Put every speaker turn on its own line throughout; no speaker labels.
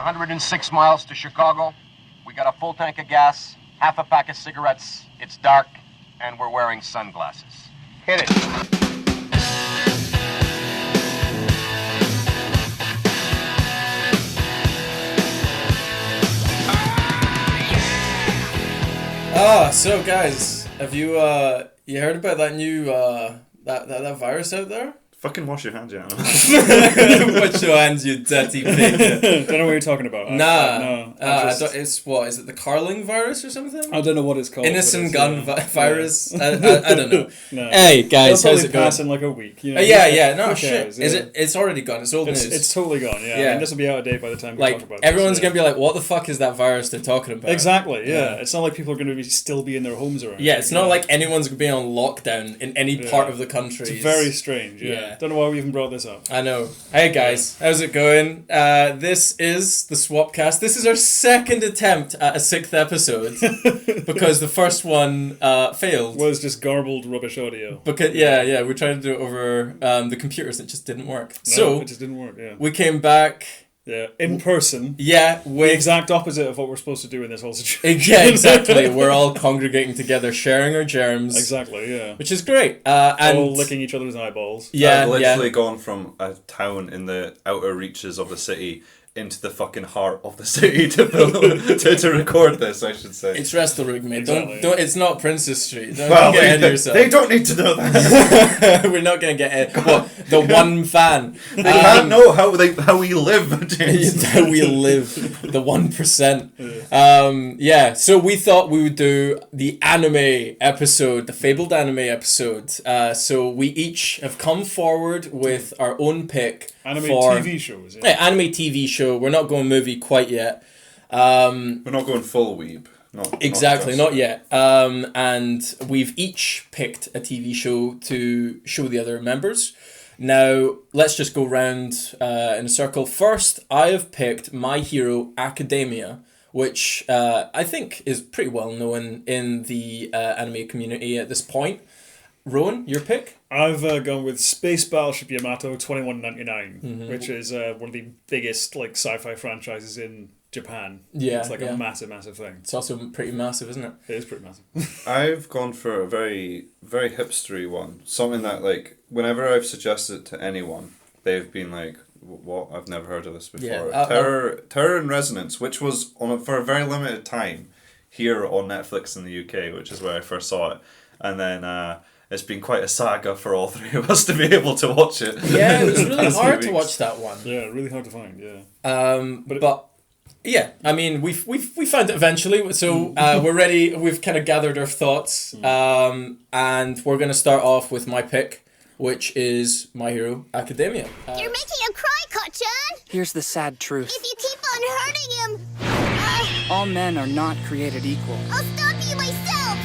106 miles to Chicago. We got a full tank of gas, half a pack of cigarettes. It's dark, and we're wearing sunglasses. Hit it.
So guys, have you you heard about that new that virus out there?
Fucking wash your hands, you know.
Wash your hands, you dirty pig.
Don't know what you're talking about.
No. It's what? Is it the Carling virus or something?
I don't know what it's called.
Innocent gun virus? Yeah. I don't know.
No.
Hey guys, how's it going?
Pass in like a week. You know?
No shit.
Cares,
Is it? It's already gone. It's old news.
It's totally gone. Yeah. I mean, this will be out of date by the time we talk about it.
Everyone's gonna be like, "What the fuck is that virus they're talking about?"
Exactly. Yeah. It's not like people are gonna still be in their homes or anything.
Yeah. It's not like anyone's gonna be on lockdown in any part of the country.
It's very strange. Yeah. Don't know why we even brought this up.
I know. Hey guys, how's it going? This is the Swapcast. This is our second attempt at a 6th episode because the first one failed.
Was just garbled rubbish audio.
Because we tried to do it over the computers. It just didn't work.
No, it just didn't work. Yeah.
We came back.
Yeah, in person.
Yeah,
the exact opposite of what we're supposed to do in this whole situation.
Yeah, exactly. We're all congregating together, sharing our germs.
Exactly, yeah.
Which is great. And
all licking each other's eyeballs.
Yeah,
I've literally gone from a town in the outer reaches of the city into the fucking heart of the city to record this, I should say.
It's Restelrug, mate.
Exactly.
Don't. It's not Princess Street. Don't get ahead of yourself.
They don't need to know that.
We're not going to get it. What? The one fan.
They can't know how we live, James.
How we live. The 1%. So we thought we would do the anime episode, the fabled anime episode. So we each have come forward with our own pick.
Anime TV shows.
Yeah, anime TV show. We're not going movie quite yet.
We're not going full weeb.
Not yet. And we've each picked a TV show to show the other members. Now, let's just go round in a circle. First, I have picked My Hero Academia, which I think is pretty well known in the anime community at this point. Rowan, your pick?
I've gone with Space Battleship Yamato 2199, which is one of the biggest sci-fi franchises in Japan.
Yeah,
it's a massive thing.
It's also pretty massive, isn't it?
It is pretty massive.
I've gone for a very, very hipstery one. Something that, whenever I've suggested it to anyone, they've been like, what? I've never heard of this before.
Yeah,
Terror and Resonance, which was for a very limited time here on Netflix in the UK, which is where I first saw it. And then it's been quite a saga for all three of us to be able to watch it.
Yeah, it was really hard to watch that one.
Yeah, really hard to find, yeah.
Yeah, I mean, we found it eventually, so we're ready. We've kind of gathered our thoughts, and we're going to start off with my pick, which is My Hero Academia.
You're making him cry, Kachan!
Here's the sad truth.
If you keep on hurting him...
all men are not created equal.
I'll stop you myself!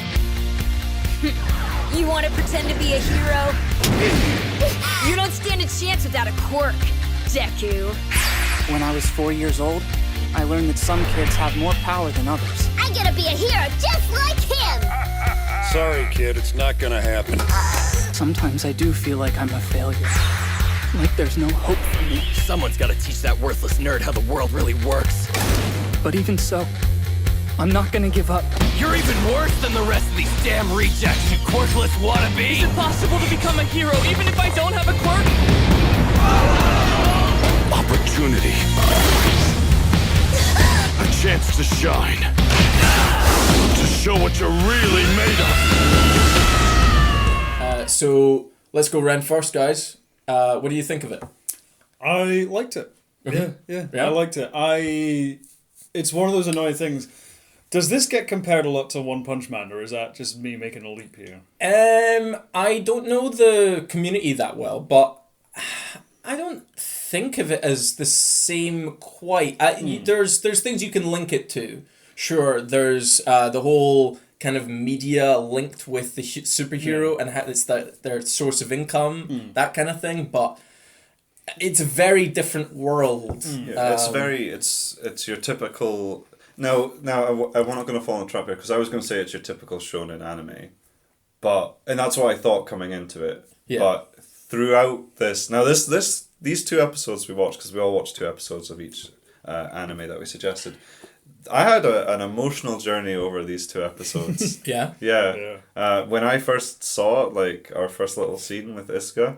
You want to pretend to be a hero? You don't stand a chance without a quirk, Deku.
When I was 4 years old, I learned that some kids have more power than others.
I gotta be a hero just like him!
Sorry, kid, it's not gonna happen.
Sometimes I do feel like I'm a failure. Like there's no hope for me.
Someone's gotta teach that worthless nerd how the world really works.
But even so, I'm not gonna give up.
You're even worse than the rest of these damn rejects, you quirkless wannabe!
Is it possible to become a hero even if I don't have a quirk?
Opportunity. A chance to shine. To show what you're really made of.
So let's go round first, guys. What do you think of it?
I liked it. Yeah. I liked it. It's one of those annoying things. Does this get compared a lot to One Punch Man, or is that just me making a leap here?
I don't know the community that well, but I don't think of it as the same quite. There's things you can link it to. Sure, there's the whole kind of media linked with the superhero and how it's their source of income, that kind of thing, but it's a very different world.
It's your typical... Now, I'm not going to fall in the trap here, because I was going to say it's your typical shonen anime, and that's what I thought coming into it. Yeah. But throughout this, these 2 episodes we watched, because we all watched 2 episodes of each anime that we suggested. I had an emotional journey over these 2 episodes.
Yeah.
Yeah. When I first saw it, like our first little scene with Iska,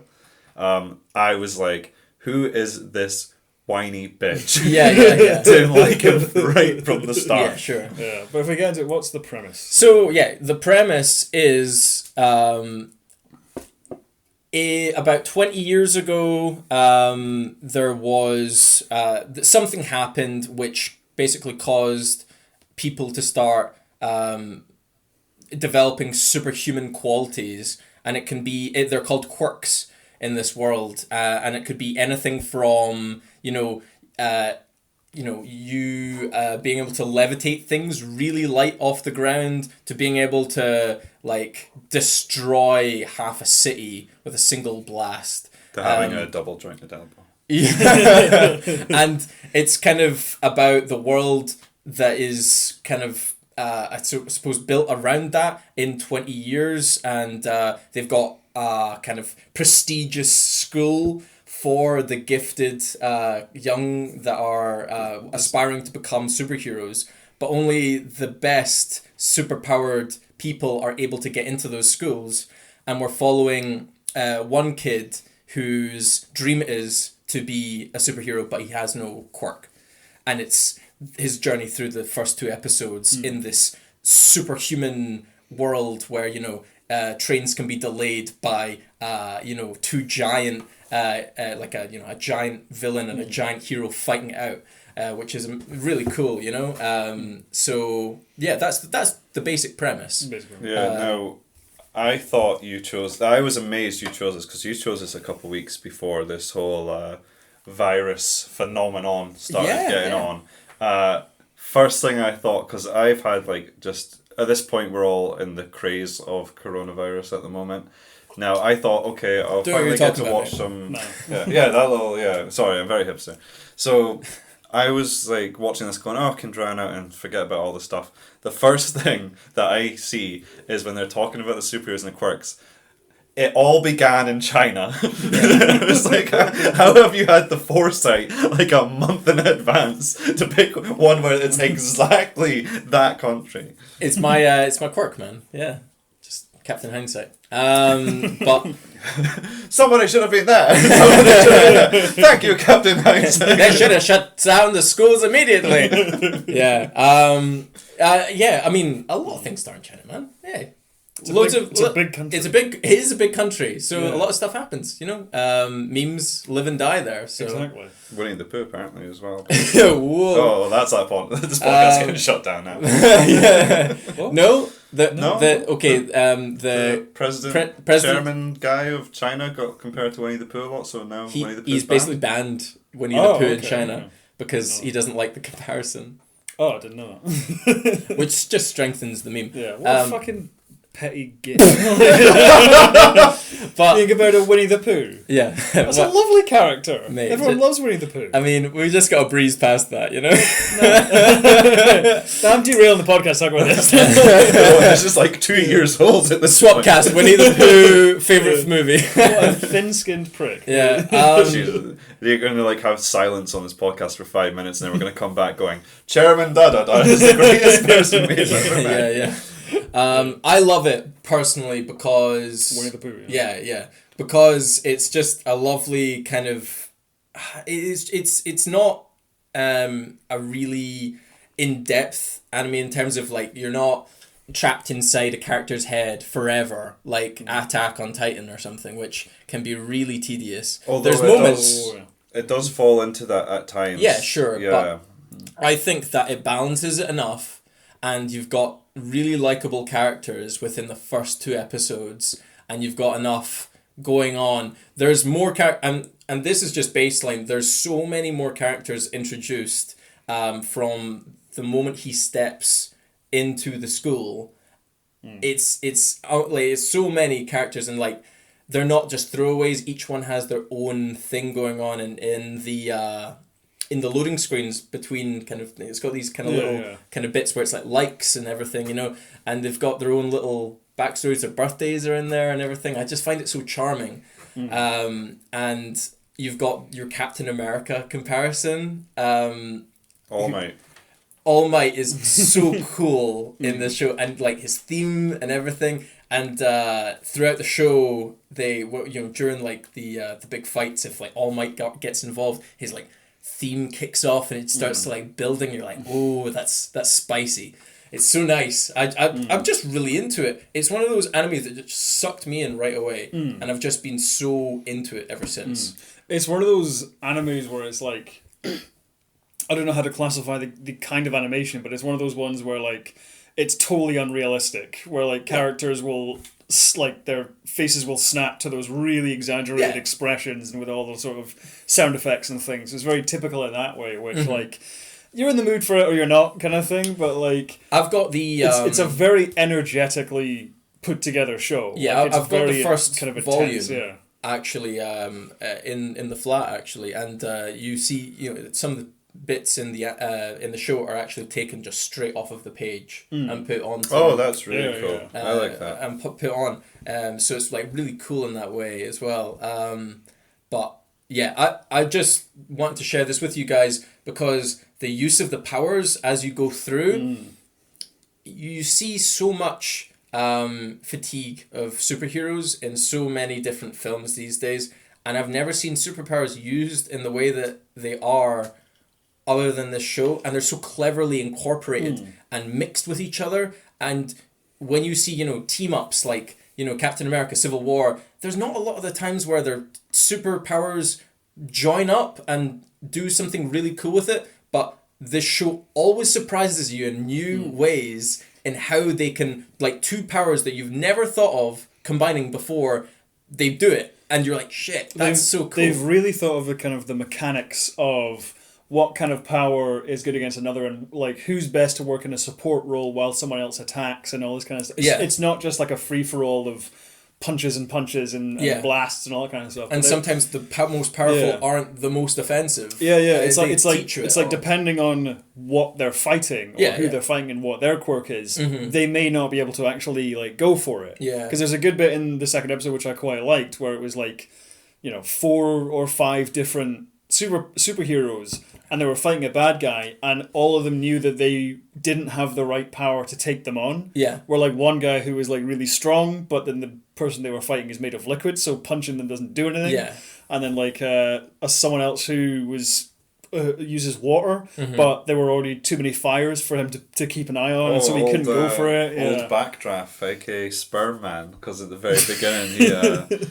I was like, who is this whiny bitch?
Yeah.
Didn't like him right from the start.
Yeah, sure.
Yeah, but if we get into it, what's the premise?
So, yeah, the premise is about 20 years ago, there was something happened which basically caused people to start developing superhuman qualities, and it can be they're called quirks in this world, and it could be anything from you being able to levitate things really light off the ground to being able to like destroy half a city with a single blast.
To having a double jointed elbow.
Yeah. And it's kind of about the world that is kind of I suppose built around that in 20 years, and they've got a kind of prestigious school for the gifted young that are aspiring to become superheroes, but only the best superpowered people are able to get into those schools. And we're following one kid whose dream is to be a superhero, but he has no quirk. And it's his journey through the first 2 episodes in this superhuman world where, trains can be delayed by, 2 giant, like a giant villain and a giant hero fighting it out, which is really cool, So, yeah, that's the basic premise.
Basically.
Yeah, no, I thought I was amazed you chose this, because you chose this a couple of weeks before this whole virus phenomenon started getting on. First thing I thought, because I've had just at this point we're all in the craze of coronavirus at the moment. Now I thought, okay, I'll finally get to watch some. No. Sorry, I'm very hipster. So I was watching this, going, I can drown out and forget about all the stuff. The first thing that I see is when they're talking about the superheroes and the quirks. It all began in China. It's like, how have you had the foresight, a month in advance, to pick one where it's exactly that country?
It's my quirk, man. Yeah, just Captain Hindsight. But
somebody should have been there. Thank you, Captain Hindsight.
They should have shut down the schools immediately. Yeah. I mean, a lot of things start in China, man. Yeah.
It's a big country.
It is a big country, so a lot of stuff happens. Memes live and die there. So.
Exactly. Winnie the Pooh apparently as well.
Whoa.
Oh, that's that point. This podcast getting shut down now.
Yeah.
No.
The
president, chairman guy of China got compared to Winnie the Pooh a lot, so now Winnie the Pooh's
he's basically banned Winnie the Pooh in China because he doesn't like the comparison.
Oh, I didn't know that.
Which just strengthens the meme.
Yeah, what a fucking petty git.
But
being about a Winnie the Pooh.
Yeah.
That's a lovely character.
Mate,
everyone loves Winnie the Pooh.
I mean, we just got to breeze past that,
I'm derailing the podcast talking about this.
This is 2 years old at the
Swapcast, Winnie the Pooh, favourite movie.
What a thin-skinned prick.
Yeah.
They're going to have silence on this podcast for 5 minutes, and then we're going to come back going, Chairman da-da-da is the greatest person we've ever met.
Yeah. I love it personally because
Winnie the Pooh.
Yeah, because it's just a lovely kind of. It's not a really in-depth anime in terms of you're not trapped inside a character's head forever like Attack on Titan or something, which can be really tedious.
Although
there's moments.
It does fall into that at times.
Yeah, sure.
Yeah.
But I think that it balances it enough, and you've got really likable characters within the first 2 episodes, and you've got enough going on. There's more and this is just baseline. There's so many more characters introduced from the moment he steps into the school. It's so many characters, and they're not just throwaways. Each one has their own thing going on, and in the loading screens between it's got these little bits where it's likes and everything, and they've got their own little backstories. Their birthdays are in there and everything. I just find it so charming. And you've got your Captain America comparison,
All Might.
All Might is so cool in this show, and like his theme and everything. And throughout the show, they during like the big fights, if like All Might gets involved, his like theme kicks off and it starts to like building. You're like, oh, that's spicy. It's so nice. I'm just really into it. It's one of those animes that just sucked me in right away, and I've just been so into it ever since.
It's one of those animes where it's like, I don't know how to classify the kind of animation, but it's one of those ones where like it's totally unrealistic, where like characters will like their faces will snap to those really exaggerated expressions and with all those sort of sound effects and things. It's very typical in that way, which like you're in the mood for it or you're not kind of thing. But like
I've got the
it's a very energetically put together show.
Yeah,
like,
I've got the first
kind of
volume.
intense,
actually in the flat actually, and you see some of the bits in the show are actually taken just straight off of the page and put on.
That's really cool. I like that.
And put on. So it's like really cool in that way as well. But yeah, I just want to share this with you guys because the use of the powers as you go through, you see so much fatigue of superheroes in so many different films these days, and I've never seen superpowers used in the way that they are other than this show, and they're so cleverly incorporated and mixed with each other. And when you see team ups like Captain America Civil War, there's not a lot of the times where their superpowers join up and do something really cool with it, but this show always surprises you in new ways in how they can, like, two powers that you've never thought of combining before, they do it, and you're like, shit, that's so cool.
They've really thought of the mechanics of what kind of power is good against another, and like who's best to work in a support role while someone else attacks and all this kind of stuff. It's not just like a free-for-all of punches and blasts and all that kind of stuff.
And sometimes the most powerful aren't the most offensive.
It's like depending on what they're fighting or who they're fighting and what their quirk is, they may not be able to actually like go for it. Because there's a good bit in the second episode which I quite liked where it was like 4 or 5 different superheroes, and they were fighting a bad guy, and all of them knew that they didn't have the right power to take them on. Where like one guy who was like really strong, but then the person they were fighting is made of liquid, so punching them doesn't do anything. And then like someone else who was uses water, but there were already too many fires for him to keep an eye on, and so he couldn't go for it.
Old Backdraft, aka Sperm Man, because at the very beginning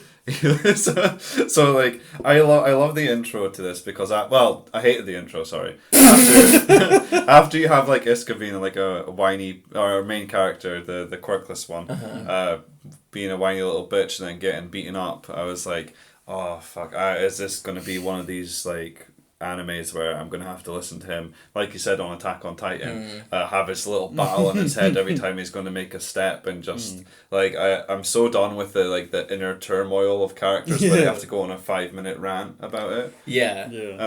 so like I love the intro to this because I hated the intro. Sorry. After you have like Iska being like a whiny or main character, the quirkless one, being a whiny little bitch and then getting beaten up, I was like, oh fuck, is this gonna be one of these like animes where I'm gonna have to listen to him, like you said on Attack on Titan, have his little battle in his head every time he's going to make a step, and just like I'm so done with the inner turmoil of characters where they have to go on a 5-minute rant about it.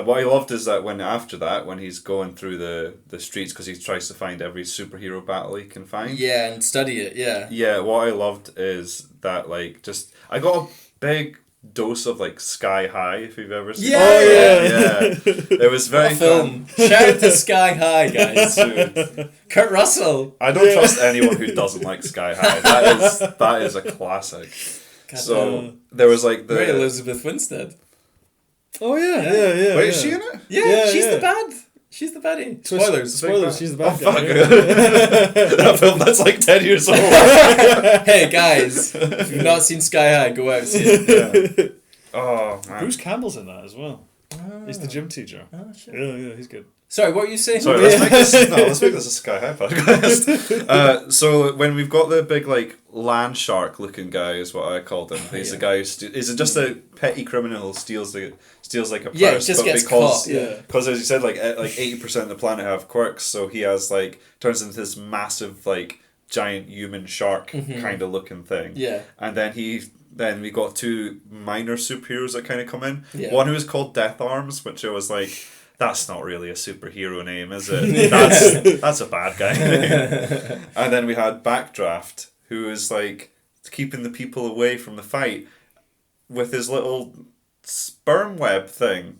What I loved is that when he's going through the streets, because he tries to find every superhero battle he can find
and study it.
What I loved is that like just I got a big dose of like Sky High, if you've ever seen it. It was very
film. Shout out to Sky High, guys. Kurt Russell.
I don't trust anyone who doesn't like Sky High. That is a classic. There was like the
Mary Elizabeth Winstead.
Oh yeah.
Wait, is she in it?
She's the bad. She's the baddie. Spoilers.
She's the bad
guy. That film that's like 10 years old.
Hey guys, if you've not seen Sky High, go out and see it.
Oh man.
Bruce Campbell's in that as well. He's the gym teacher.
Oh shit.
Yeah, he's good.
Sorry, what were you saying?
Sorry, let's make this a Sky High podcast. So when we've got the big like land shark looking guy, is what I called him. He's a guy who is just a petty criminal who steals like a purse,
just
but
gets
because
caught.
Because as you said, like 80% of the planet have quirks, so he has like turns into this massive like giant human shark kind of looking thing. And then we got 2 minor superheroes that kind of come in. One who is called Death Arms, which I was like, that's not really a superhero name, is it? That's a bad guy name. And then we had Backdraft, who is like keeping the people away from the fight with his little sperm web thing.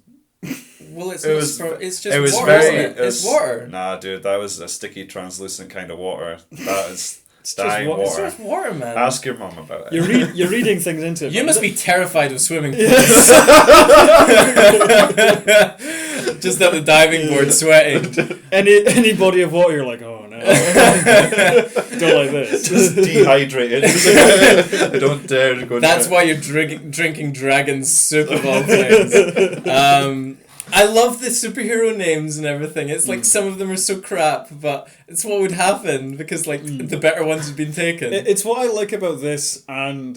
Well, it's just
it was
water, isn't it? It's water.
Nah, dude, that was a sticky, translucent kind of water. That is dying
water.
water.
It's just water, man.
Ask your mum about it.
You're reading things into it.
You must be terrified of swimming pools. Just at the diving board, sweating.
Any body of water, you're like, oh no, don't like this.
Just dehydrated. I don't dare to go.
That's why you're drinking dragon soup of all things. I love the superhero names and everything. It's like some of them are so crap, but it's what would happen because like the better ones have been taken.
It's what I like about this and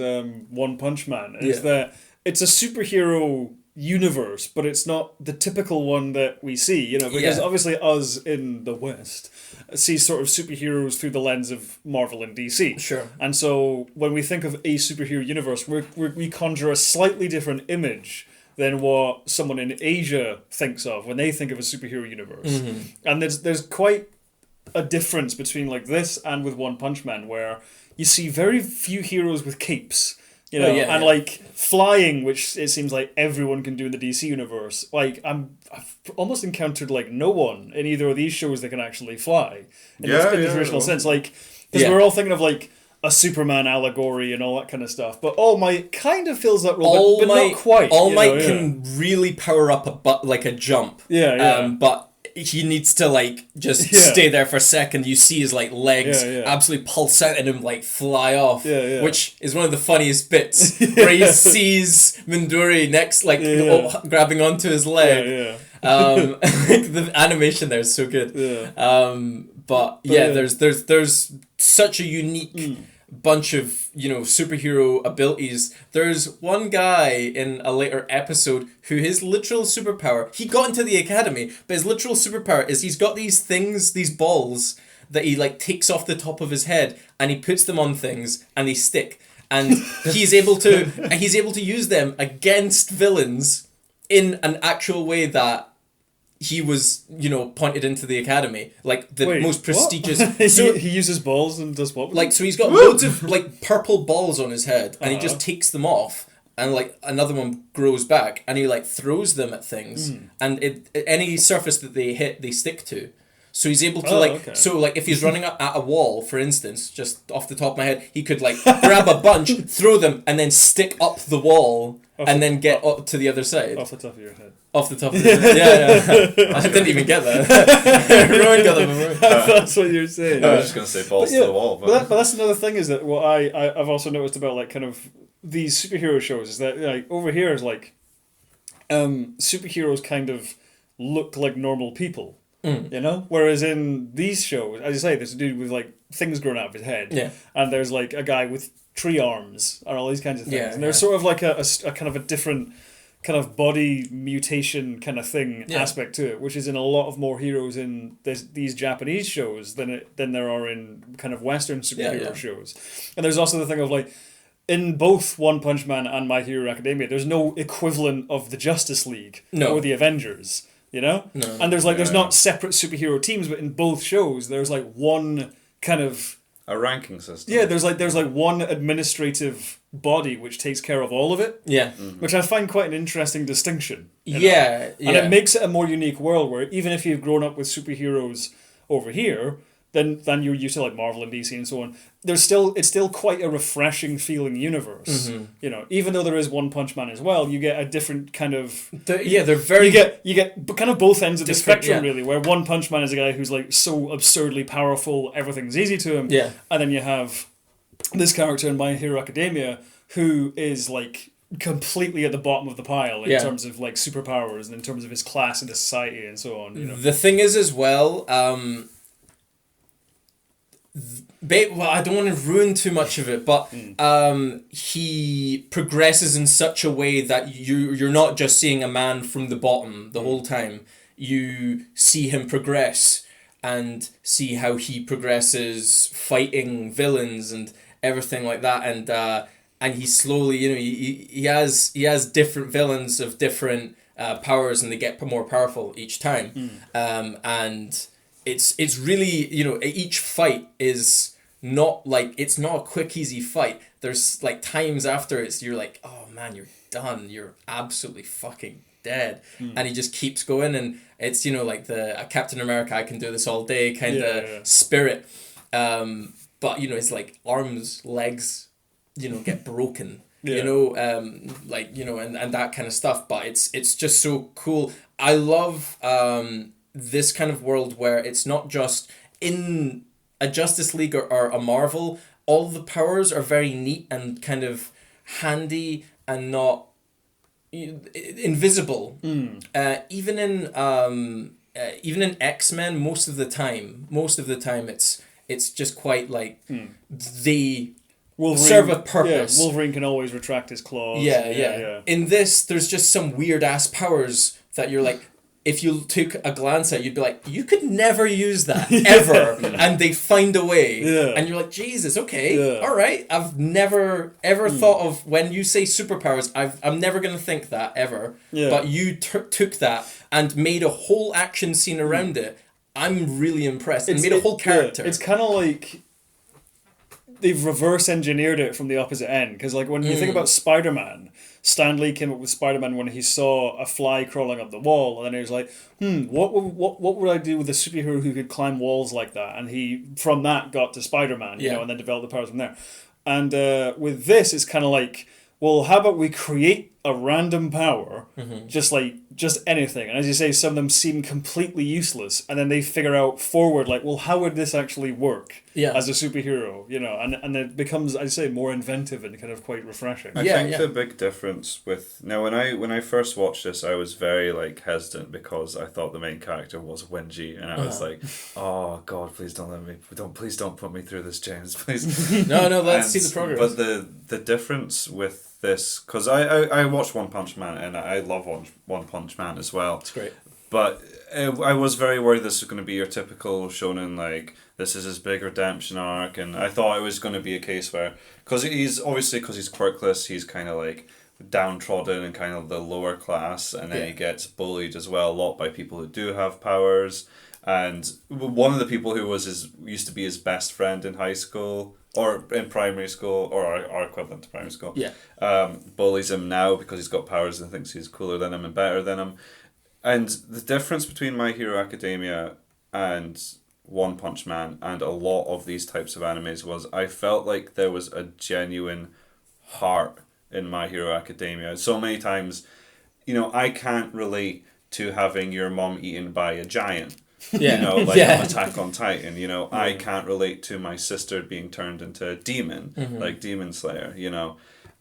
One Punch Man is that it's a superhero universe, but it's not the typical one that we see, you know, because obviously us in the West see sort of superheroes through the lens of Marvel and DC.
Sure.
And so when we think of a superhero universe, we conjure a slightly different image than what someone in Asia thinks of when they think of a superhero universe. Mm-hmm. And there's quite a difference between like this and with One Punch Man, where you see very few heroes with capes. You know, and like flying, which it seems like everyone can do in the DC universe. Like I've almost encountered like no one in either of these shows that can actually fly in the traditional sense. Like because we're all thinking of like a Superman allegory and all that kind of stuff. But All Might kind of fills that role, but not quite.
All Might can really power up a jump. But he needs to like just stay there for a second. You see his like legs absolutely pulse out and him like fly off, which is one of the funniest bits where he sees Mindori next, like grabbing onto his leg. The animation there is so good. There's such a unique bunch of, you know, superhero abilities. There's one guy in a later episode who his literal superpower, he got into the academy, but his literal superpower is he's got these things, these balls that he like takes off the top of his head and he puts them on things and they stick. And he's able to use them against villains in an actual way that he was, you know, pointed into the academy, like the most prestigious.
So he uses balls and does what?
Like, so he's got loads of like purple balls on his head, and he just takes them off, and like another one grows back, and he like throws them at things, and any surface that they hit, they stick to. So he's able to so like if he's running at a wall, for instance, just off the top of my head, he could like grab a bunch, throw them, and then stick up the wall, and then get up to the other side.
Off the top of your head.
Off the top of your head. Yeah. I didn't even get that. Rowan got that.
That's what you're saying.
I was just going to say balls to the wall.
But that's another thing is that what I've also noticed about like kind of these superhero shows is that like over here is like superheroes kind of look like normal people. You know, whereas in these shows, as you say, there's a dude with like things growing out of his head, and there's like a guy with tree arms and all these kinds of things, and there's sort of like a kind of a different kind of body mutation kind of thing aspect to it, which is in a lot of more heroes in these Japanese shows than there are in kind of Western superhero shows. And there's also the thing of like in both One Punch Man and My Hero Academia, there's no equivalent of the Justice League or the Avengers. You know? No. And there's not separate superhero teams, but in both shows there's like one kind of
a ranking system.
Yeah, there's like one administrative body which takes care of all of it.
Yeah.
Which I find quite an interesting distinction.
Yeah.
And it makes it a more unique world where even if you've grown up with superheroes over here, than you're used to like Marvel and DC and so on, it's still quite a refreshing feeling universe. Mm-hmm. You know, even though there is One Punch Man as well, you get a different kind of
they're very
you get kind of both ends of the spectrum really, where One Punch Man is a guy who's like so absurdly powerful, everything's easy to him.
Yeah.
And then you have this character in My Hero Academia who is like completely at the bottom of the pile in terms of like superpowers and in terms of his class in the society and so on. You know?
The thing is as well, well, I don't want to ruin too much of it, but he progresses in such a way that you're not just seeing a man from the bottom the whole time. You see him progress and see how he progresses fighting villains and everything like that, and he slowly, you know, he has different villains of different powers, and they get more powerful each time, and it's really, you know, each fight is not like, it's not a quick easy fight. There's like times after you're like, oh man, you're done, you're absolutely fucking dead. And he just keeps going, and it's, you know, like the Captain America, I can do this all day kind of spirit. But, you know, it's like arms, legs, you know, get broken. You know, like, you know, and that kind of stuff. But it's just so cool. I love this kind of world where it's not just in a Justice League or a Marvel. All the powers are very neat and kind of handy and not invisible. Even in X-Men, most of the time it's just quite like they serve a purpose.
Yeah, Wolverine can always retract his claws.
Yeah. In this, there's just some weird ass powers that you're like, if you took a glance at, you'd be like, you could never use that ever, and they find a way, and you're like, Jesus, okay, all right. I've never ever thought of, when you say superpowers, I'm never gonna think that ever. But you took that and made a whole action scene around it. I'm really impressed. And made a whole character.
It's kind of like they've reverse engineered it from the opposite end, because like when you think about Spider-Man, Stan Lee came up with Spider-Man when he saw a fly crawling up the wall, and then he was like, what would I do with a superhero who could climb walls like that? And he, from that, got to Spider-Man, you know, and then developed the powers from there. And with this, it's kind of like, well, how about we create a random power, just anything. And as you say, some of them seem completely useless, and then they figure out forward, like, well, how would this actually work as a superhero, you know? And it becomes, I'd say, more inventive and kind of quite refreshing.
I think the big difference with... Now, when I first watched this, I was very, like, hesitant because I thought the main character was whingy, and I was like, oh, God, please don't put me through this, James, please.
No, let's see the progress.
But the difference with this, because I watched One Punch Man, and I love One Punch Man as well.
It's great.
But I was very worried this was going to be your typical shonen, like, this is his big redemption arc, and I thought it was going to be a case where, because he's quirkless, he's kind of like downtrodden and kind of the lower class, and then he gets bullied as well a lot by people who do have powers. And one of the people who used to be his best friend in high school, or in primary school, or our equivalent to primary school, bullies him now because he's got powers and thinks he's cooler than him and better than him. And the difference between My Hero Academia and One Punch Man and a lot of these types of animes was I felt like there was a genuine heart in My Hero Academia. So many times, you know, I can't relate to having your mom eaten by a giant. You know, like on Attack on Titan, you know, I can't relate to my sister being turned into a demon, like Demon Slayer, you know.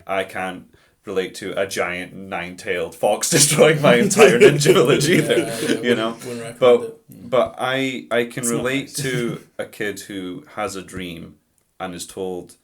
I can't relate to a giant 9-tailed fox destroying my entire ninja village either, you know. But I can relate to a kid who has a dream and is told,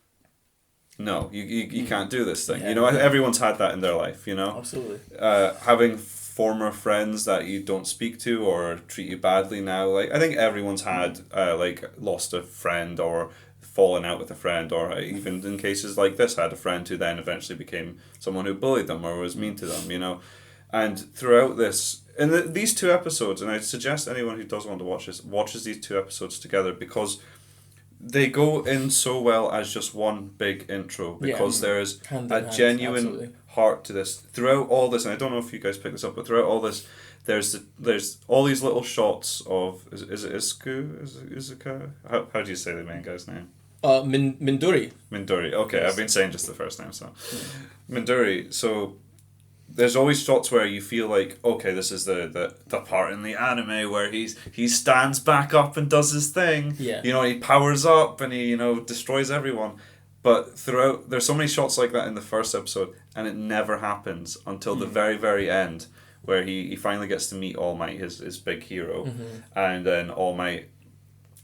no, you can't do this thing. You know, everyone's had that in their life, you know.
Absolutely.
Having former friends that you don't speak to or treat you badly now, like I think everyone's had like lost a friend or fallen out with a friend, or even in cases like this had a friend who then eventually became someone who bullied them or was mean to them, you know. And throughout this, in these 2 episodes, and I'd suggest anyone who does want to watch this watches these 2 episodes together, because they go in so well as just one big intro, because there's a genuine heart to this throughout all this. And I don't know if you guys picked this up, but throughout all this, there's all these little shots of is it Izuka? How do you say the main guy's name?
Mindori.
Okay, I've been saying just the first name, so Mindori. So there's always shots where you feel like, okay, this is the part in the anime where he stands back up and does his thing.
Yeah.
You know, he powers up and he, you know, destroys everyone. But throughout, there's so many shots like that in the first episode, and it never happens until the very, very end, where he finally gets to meet All Might, his big hero, and then All Might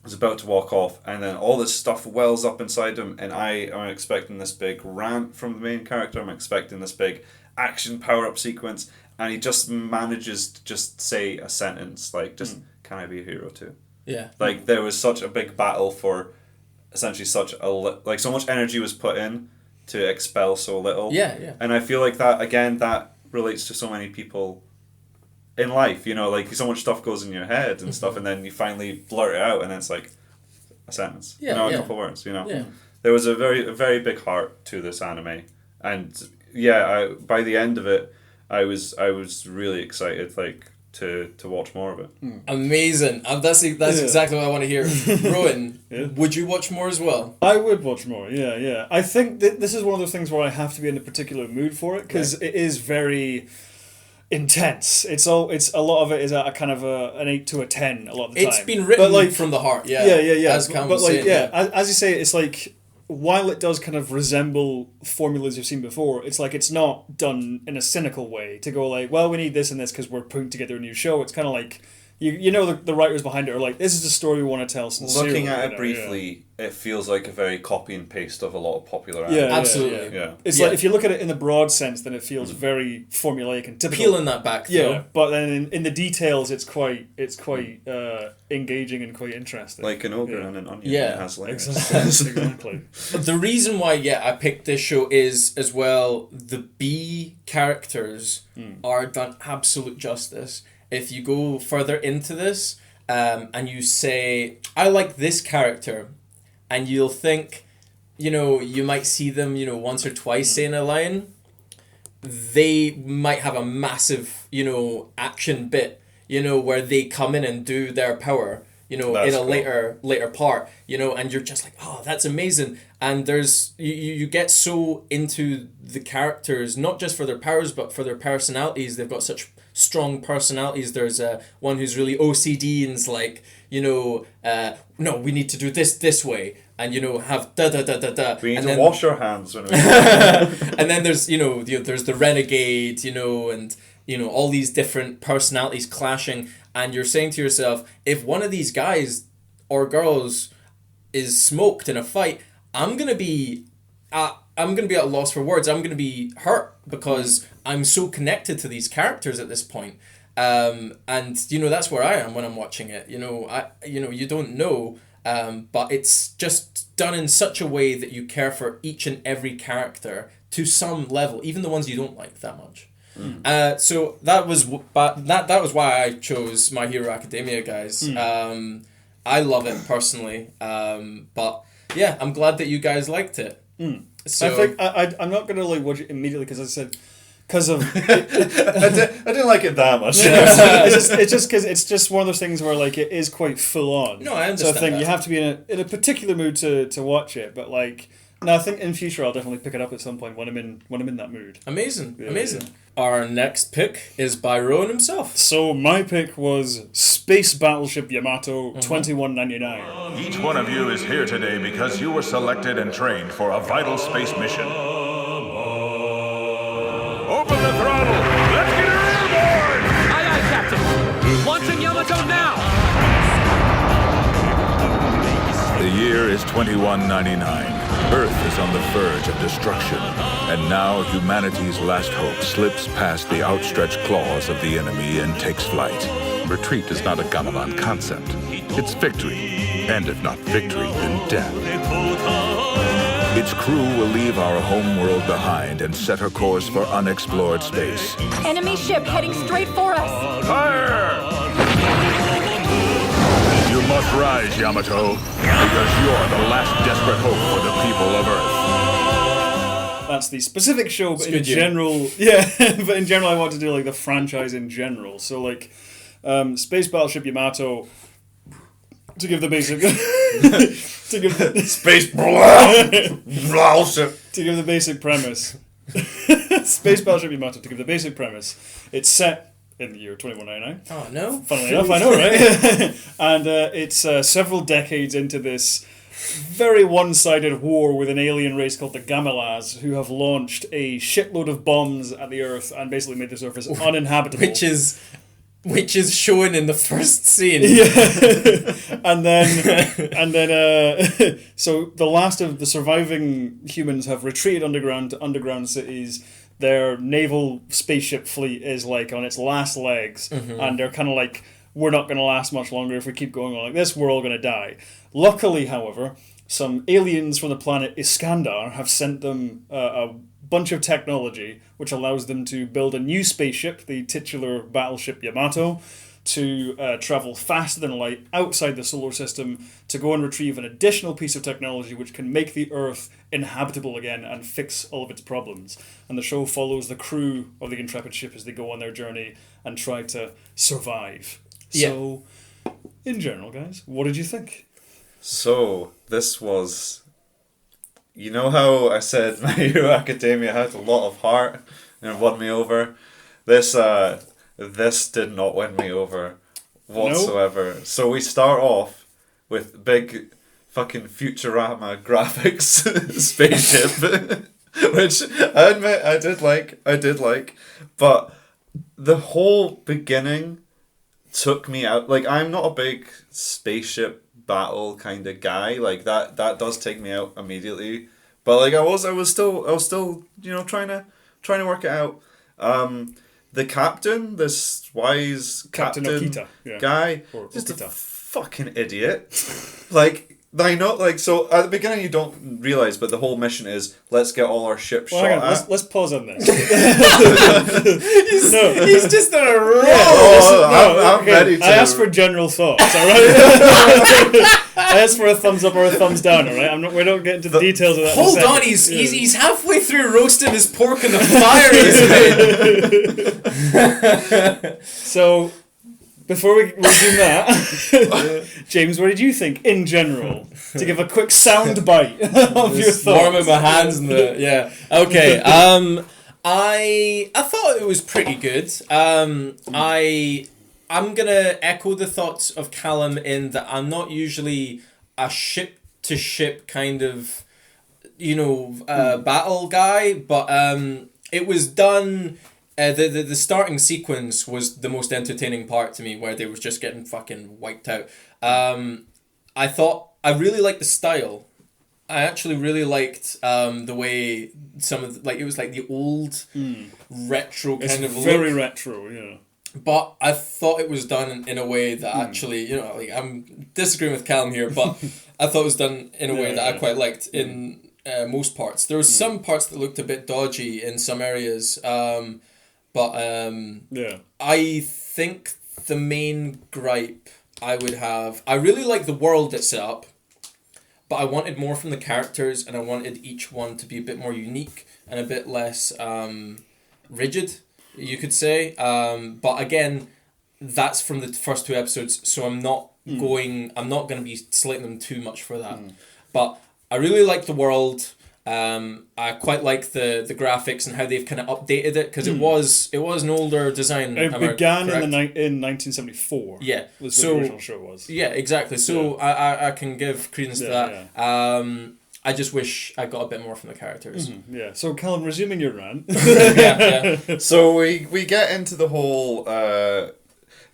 is about to walk off, and then all this stuff wells up inside him, and I am expecting this big rant from the main character, I'm expecting this big action power-up sequence, and he just manages to just say a sentence, like, just, can I be a hero too?
Yeah.
Like, there was such a big battle for essentially like, so much energy was put in to expel so little.
Yeah.
And I feel like that, again, that relates to so many people in life, you know, like, so much stuff goes in your head and stuff, and then you finally blurt it out, and then it's like a sentence, you know, a couple words, you know.
Yeah.
There was a very big heart to this anime, and by the end of it, I was really excited, like, to watch more of it.
Amazing. That's exactly what I want to hear. Rowan, would you watch more as well?
I would watch more, yeah. I think this is one of those things where I have to be in a particular mood for it, because it is very intense. It's a lot of it is at a kind of an 8 to a 10 a lot of the time.
It's been written from the heart, yeah. As Cam was saying,
as you say, it's like, while it does kind of resemble formulas you've seen before, it's like it's not done in a cynical way to go like, well, we need this and this because we're putting together a new show. It's kind of like, you know, the writers behind it are like, this is the story we want to tell sincerely.
Looking at it briefly, it feels like a very copy and paste of a lot of popular anime.
Yeah, absolutely.
Yeah.
It's like, if you look at it in the broad sense, then it feels very formulaic and typical.
Peeling that back, though.
Yeah, but then in the details, it's quite engaging and quite interesting.
Like an ogre and an onion.
Yeah,
it has layers.
Exactly.
The reason why, I picked this show is, as well, the B characters are done absolute justice. If you go further into this, and you say, I like this character, and you'll think, you know, you might see them, you know, once or twice saying a line, they might have a massive, you know, action bit, you know, where they come in and do their power, you know, in a later part, you know, and you're just like, oh, that's amazing. And there's, you get so into the characters, not just for their powers, but for their personalities. They've got such strong personalities. There's one who's really OCD and's like, you know, no, we need to do this way, and, you know, have da.
We need to wash our hands when we
and then there's, you know, there's the renegade, you know, and, you know, all these different personalities clashing, and you're saying to yourself, if one of these guys or girls is smoked in a fight, I'm gonna be at a loss for words. I'm gonna be hurt because I'm so connected to these characters at this point. And, you know, that's where I am when I'm watching it. You know, you don't know, but it's just done in such a way that you care for each and every character to some level, even the ones you don't like that much. So that was why I chose My Hero Academia, guys. I love it personally, but yeah, I'm glad that you guys liked it. So
I think I'm not going to like watch it immediately because I said, because of
I didn't like it that much.
it's just because it's just one of those things where like it is quite full on.
No, I understand.
So I think
that.
you have to be in a particular mood to watch it. But like, no, I think in future I'll definitely pick it up at some point when I'm in that mood.
Amazing.
Yeah.
Our next pick is by Rowan himself.
So my pick was Space Battleship Yamato, $21.99.
Each one of you is here today because you were selected and trained for a vital space mission. Open the throttle! Let's get her airborne!
Aye, aye, Captain! Launching Yamato now!
The year is 2199. Earth is on the verge of destruction, and now humanity's last hope slips past the outstretched claws of the enemy and takes flight. Retreat is not a gamelan concept. It's victory, and if not victory, then death. Its crew will leave our home world behind and set her course for unexplored space.
Enemy ship heading straight for us.
Fire! You must rise, Yamato, because you're the last desperate hope for the people of Earth.
That's the specific show, but
It's
in general, but in general I want to do like the franchise in general. So like, Space Battleship Yamato, to give the basic...
Space Battleship.
To give the basic premise. Space Battleship Yamato, to give the basic premise. It's set in the year 2199.
Oh, no?
Funnily enough, I know, right? And it's several decades into this very one-sided war with an alien race called the Gamelas, who have launched a shitload of bombs at the Earth and basically made the surface uninhabitable.
Which is shown in the first scene.
Yeah. and then so the last of the surviving humans have retreated underground to underground cities. Their naval spaceship fleet is like on its last legs, and they're kind of like, we're not going to last much longer if we keep going on like this. We're all going to die. Luckily, however, some aliens from the planet Iskandar have sent them a bunch of technology which allows them to build a new spaceship, the titular battleship Yamato. to travel faster than light outside the solar system to go and retrieve an additional piece of technology which can make the Earth inhabitable again and fix all of its problems. And the show follows the crew of the Intrepid ship as they go on their journey and try to survive.
Yeah.
So, in general, guys, what did you think?
So, this was... You know how I said My Hero Academia had a lot of heart and won me over? This did not win me over whatsoever. Nope. So we start off with big fucking Futurama graphics spaceship, which I admit I did like, but the whole beginning took me out. Like, I'm not a big spaceship battle kind of guy. Like, that does take me out immediately. But like I was still trying to work it out. The captain, this wise captain
Okita,
guy, just a fucking idiot. Like, I know, like, so at the beginning you don't realise, but the whole mission is, let's get all our ships shot at.
Let's pause on this.
He's just on a roll.
I'm ready to...
I asked for general thoughts, alright? I asked for a thumbs up or a thumbs down, alright? We don't get into the details of that.
Hold on, he's halfway through roasting his pork in the fire.
So... Before we resume that, James, what did you think in general? To give a quick sound bite of your thoughts.
Warming my hands in the Okay. I thought it was pretty good. I'm gonna echo the thoughts of Callum in that I'm not usually a ship to ship kind of battle guy, but it was done. The starting sequence was the most entertaining part to me, where they was just getting fucking wiped out. I really liked the style. I actually really liked the way some of it was like the old retro kind of look.
Very retro, yeah.
But I thought it was done in a way that actually, I'm disagreeing with Callum here, but I thought it was done in a way that I quite liked in most parts. There were some parts that looked a bit dodgy in some areas. But I think the main gripe I would have... I really like the world that's set up, but I wanted more from the characters, and I wanted each one to be a bit more unique and a bit less rigid, you could say. But again, that's from the first 2 episodes, so I'm not going to be slating them too much for that. But I really like the world. I quite like the graphics and how they've kind of updated it, because it was an older design.
It began in 1974.
Yeah,
was what the original show was.
Yeah, exactly. So I can give credence to that. Yeah. I just wish I got a bit more from the characters.
Mm-hmm. Yeah. So Callum, resuming your rant.
yeah. So we get into the whole.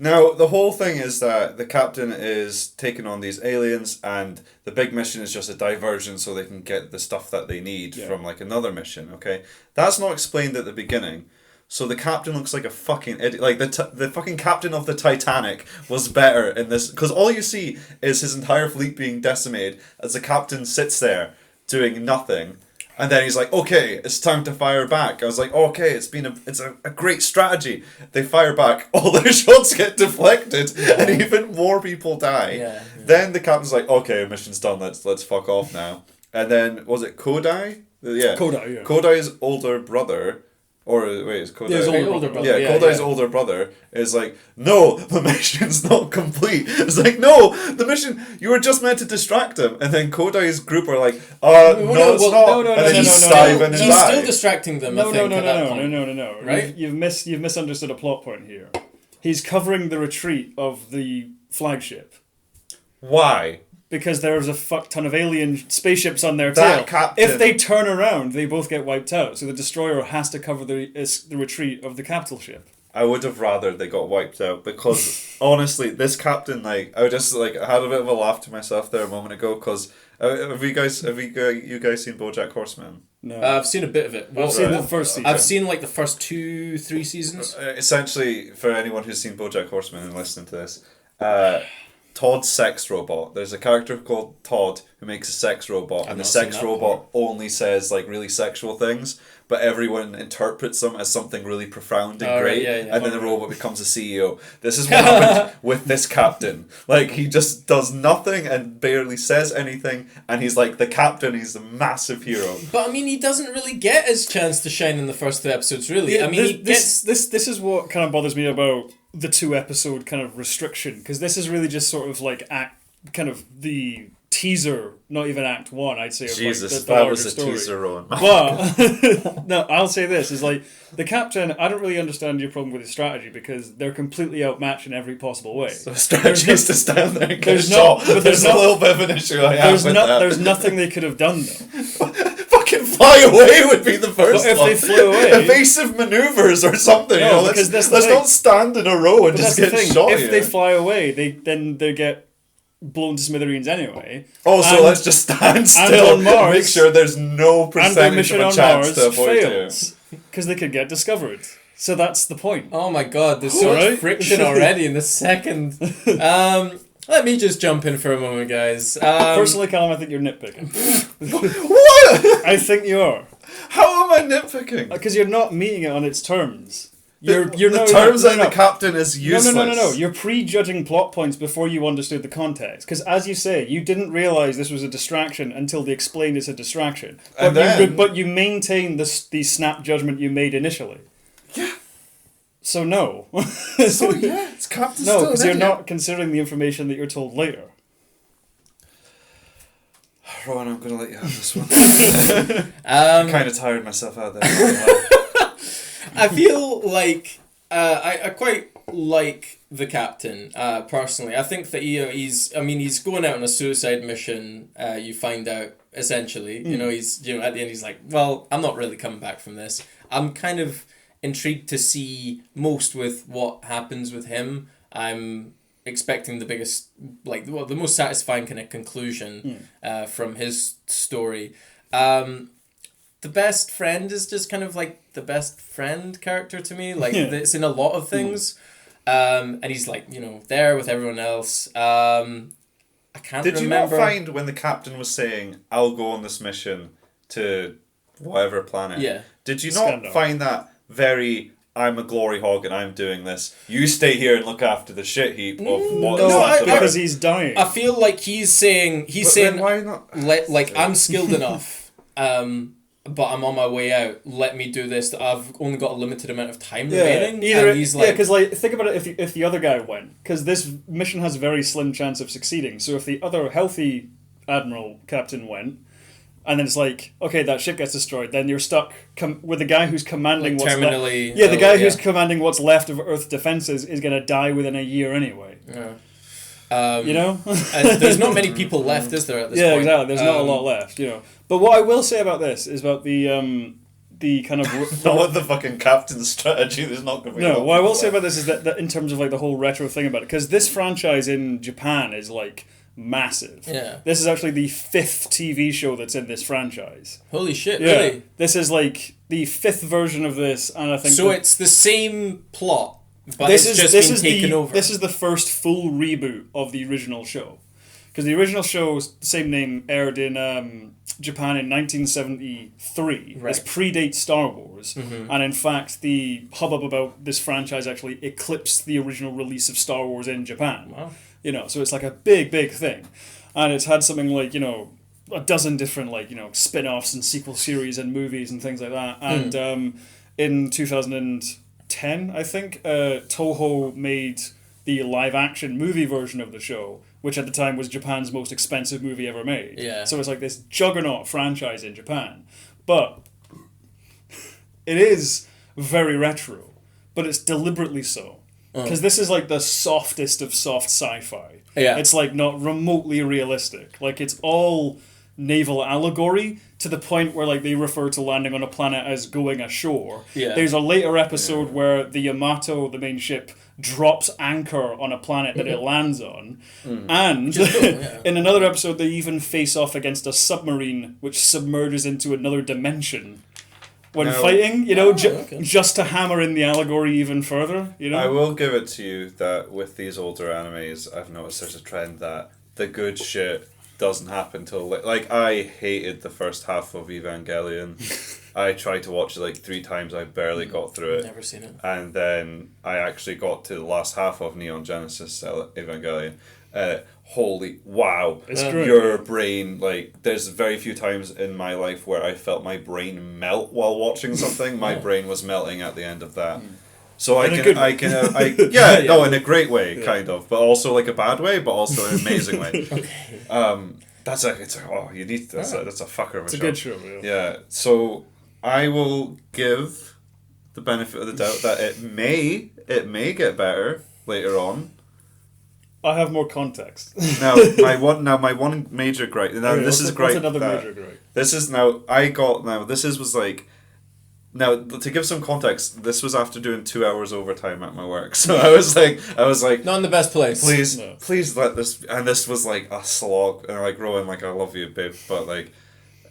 Now, the whole thing is that the captain is taking on these aliens, and the big mission is just a diversion so they can get the stuff that they need from, like, another mission, okay? That's not explained at the beginning. So the captain looks like a fucking idiot. Like, the fucking captain of the Titanic was better in this, because all you see is his entire fleet being decimated as the captain sits there doing nothing. And then he's like, okay, it's time to fire back. I was like, okay, it's a great strategy. They fire back, all their shots get deflected, and even more people die. Yeah. Then the captain's like, okay, mission's done, let's fuck off now. And then, was it Kodai? Yeah.
Kodai, yeah.
Kodai's older brother, or wait, it's Kodai.
His older brother.
Yeah, Kodai's older brother is like, no, the mission's not complete. It's like, no, the mission, you were just meant to distract him. And then Kodai's group are like, no, it's not. And then he's
still distracting them.
No.
Right?
You've misunderstood a plot point here. He's covering the retreat of the flagship.
Why?
Because there's a fuck ton of alien spaceships on their tail. If they turn around, they both get wiped out. So the destroyer has to cover the retreat of the capital ship.
I would have rather they got wiped out, because honestly, this captain, like, I just I had a bit of a laugh to myself there a moment ago, because have you guys seen BoJack Horseman?
No,
I've seen a bit of it.
I've seen the first season.
I've seen like the first 2-3 seasons.
Essentially, for anyone who's seen BoJack Horseman and listening to this, Todd's sex robot. There's a character called Todd who makes a sex robot, and the sex robot only says like really sexual things, but everyone interprets them as something really profound and great, and then the robot becomes a CEO. This is what happens with this captain. Like, he just does nothing and barely says anything, and he's like the captain, he's the massive hero.
But I mean, he doesn't really get his chance to shine in the first 2 episodes, really.
Yeah,
I mean,
this is what kind of bothers me about the 2-episode kind of restriction, because this is really just sort of like the teaser, not even act 1, I'd say.
Jesus,
of
that was a
story.
teaser, Rowan.
But no, I'll say this is like the captain. I don't really understand your problem with his strategy, because they're completely outmatched in every possible way.
So strategy is to stand there and get shot. But there's a little bit of an issue I have with that.
There's nothing they could have done though.
Fucking fly away would be the first
if
one.
they flew away,
evasive maneuvers or something.
No,
because
let's
not stand in a row and just get shot.
If they fly away, they get blown to smithereens anyway.
Oh, so let's just stand still
on Mars,
make sure there's no percentage of a chance to avoid
fails, because they could get discovered. So that's the point.
Oh my god, there's so much friction already in the second. Let me just jump in for a moment, guys.
Personally, Callum, I think you're nitpicking.
What?
I think you are.
How am I nitpicking?
Because you're not meeting it on its terms.
The captain is useless.
No. You're prejudging plot points before you understood the context. Because as you say, you didn't realise this was a distraction until they explained it's a distraction. But you maintain the snap judgment you made initially.
Yeah.
So no.
So yeah, it's captain.
No, because you're not considering the information that you're told later.
Rowan, I'm going to let you have this one. I kind of tired myself out there.
I feel like I quite like the captain personally. I think that he's going out on a suicide mission. You find out essentially, he's at the end he's like, well, I'm not really coming back from this. I'm kind of intrigued to see most with what happens with him. I'm expecting the biggest, the most satisfying kind of conclusion from his story. The best friend is just kind of like the best friend character to me. Like, it's in a lot of things. And he's like, there with everyone else. I can't remember. Did you not
find when the captain was saying, I'll go on this mission to whatever planet?
Yeah.
Did you not find that very, I'm a glory hog and I'm doing this. You stay here and look after the shit heap of what is left of
because he's dying.
I feel like he's saying
why not?
I'm skilled enough. But I'm on my way out. Let me do this. I've only got a limited amount of time remaining.
Because think about it. If the other guy went, because this mission has a very slim chance of succeeding. So if the other healthy admiral captain went, and then it's like, okay, that ship gets destroyed, then you're stuck with the guy who's commanding what's left. Yeah, the guy who's commanding what's left of Earth defenses is going to die within a year anyway.
Yeah. There's not many people left, is there, at this point?
Yeah, exactly. There's not a lot left, But what I will say about this is about the kind of...
Not the fucking captain's strategy, there's not going to be...
No, what I will say about this is that in terms of the whole retro thing about it, because this franchise in Japan is massive.
Yeah.
This is actually the 5th TV show that's in this franchise.
Holy shit, really?
This is the 5th version of this, and I think...
So it's the same plot, but this is taken over.
This is the first full reboot of the original show. Because the original show, the same name, aired in Japan in 1973.
Right.
This predates Star Wars. Mm-hmm. And in fact, the hubbub about this franchise actually eclipsed the original release of Star Wars in Japan.
Wow.
So it's a big, big thing. And it's had something a dozen different, spin-offs and sequel series and movies and things like that. And in 2010, I think, Toho made the live-action movie version of the show, which at the time was Japan's most expensive movie ever made.
Yeah.
So it's this juggernaut franchise in Japan. But it is very retro, but it's deliberately so. Because this is the softest of soft sci-fi.
Yeah.
It's not remotely realistic. It's all naval allegory to the point where they refer to landing on a planet as going ashore.
Yeah.
There's a later episode where the Yamato, the main ship, drops anchor on a planet that it lands on. And in another episode they even face off against a submarine which submerges into another dimension. when fighting, just to hammer in the allegory even further,
I will give it to you that with these older animes, I've noticed there's a trend that the good shit doesn't happen till like I hated the first half of Evangelion. I tried to watch it like 3 times. I barely got through it.
Never seen it.
And then I actually got to the last half of Neon Genesis Evangelion. Holy wow!
It's great.
Your brain, like, there's very few times in my life where I felt my brain melt while watching something. My brain was melting at the end of that. So in in a great way, kind of, but also like a bad way, but also an amazing way. That's a fucker of a show.
It's a good show,
yeah. So I will give the benefit of the doubt that it may get better later on.
I have more context.
my one major gripe. Now this is great.
What's another major gripe?
This is to give some context. This was after doing 2 hours overtime at my work, so I was like,
not in the best place.
Please let this. And this was like a slog. And like Rowan, like I love you, babe, but like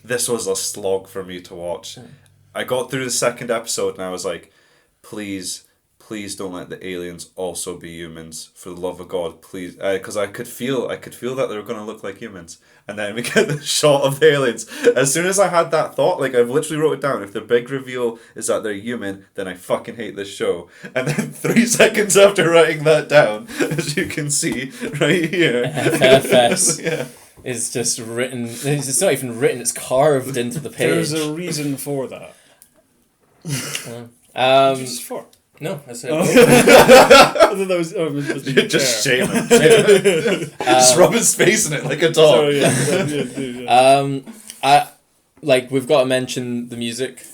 this was a slog for me to watch. I got through the second episode and I was like, please don't let the aliens also be humans, for the love of God, please, because I could feel that they were going to look like humans, and then we get the shot of the aliens. As soon as I had that thought, like I've literally wrote it down, if the big reveal is that they're human, then I fucking hate this show. And then 3 seconds after writing that down, as you can see right here,
FFS is just written. It's not even written; it's carved into the page.
There's a reason for that. Just for.
No, I said.
You're just shaming. Just rub his face in it like a dog.
We've got to mention the music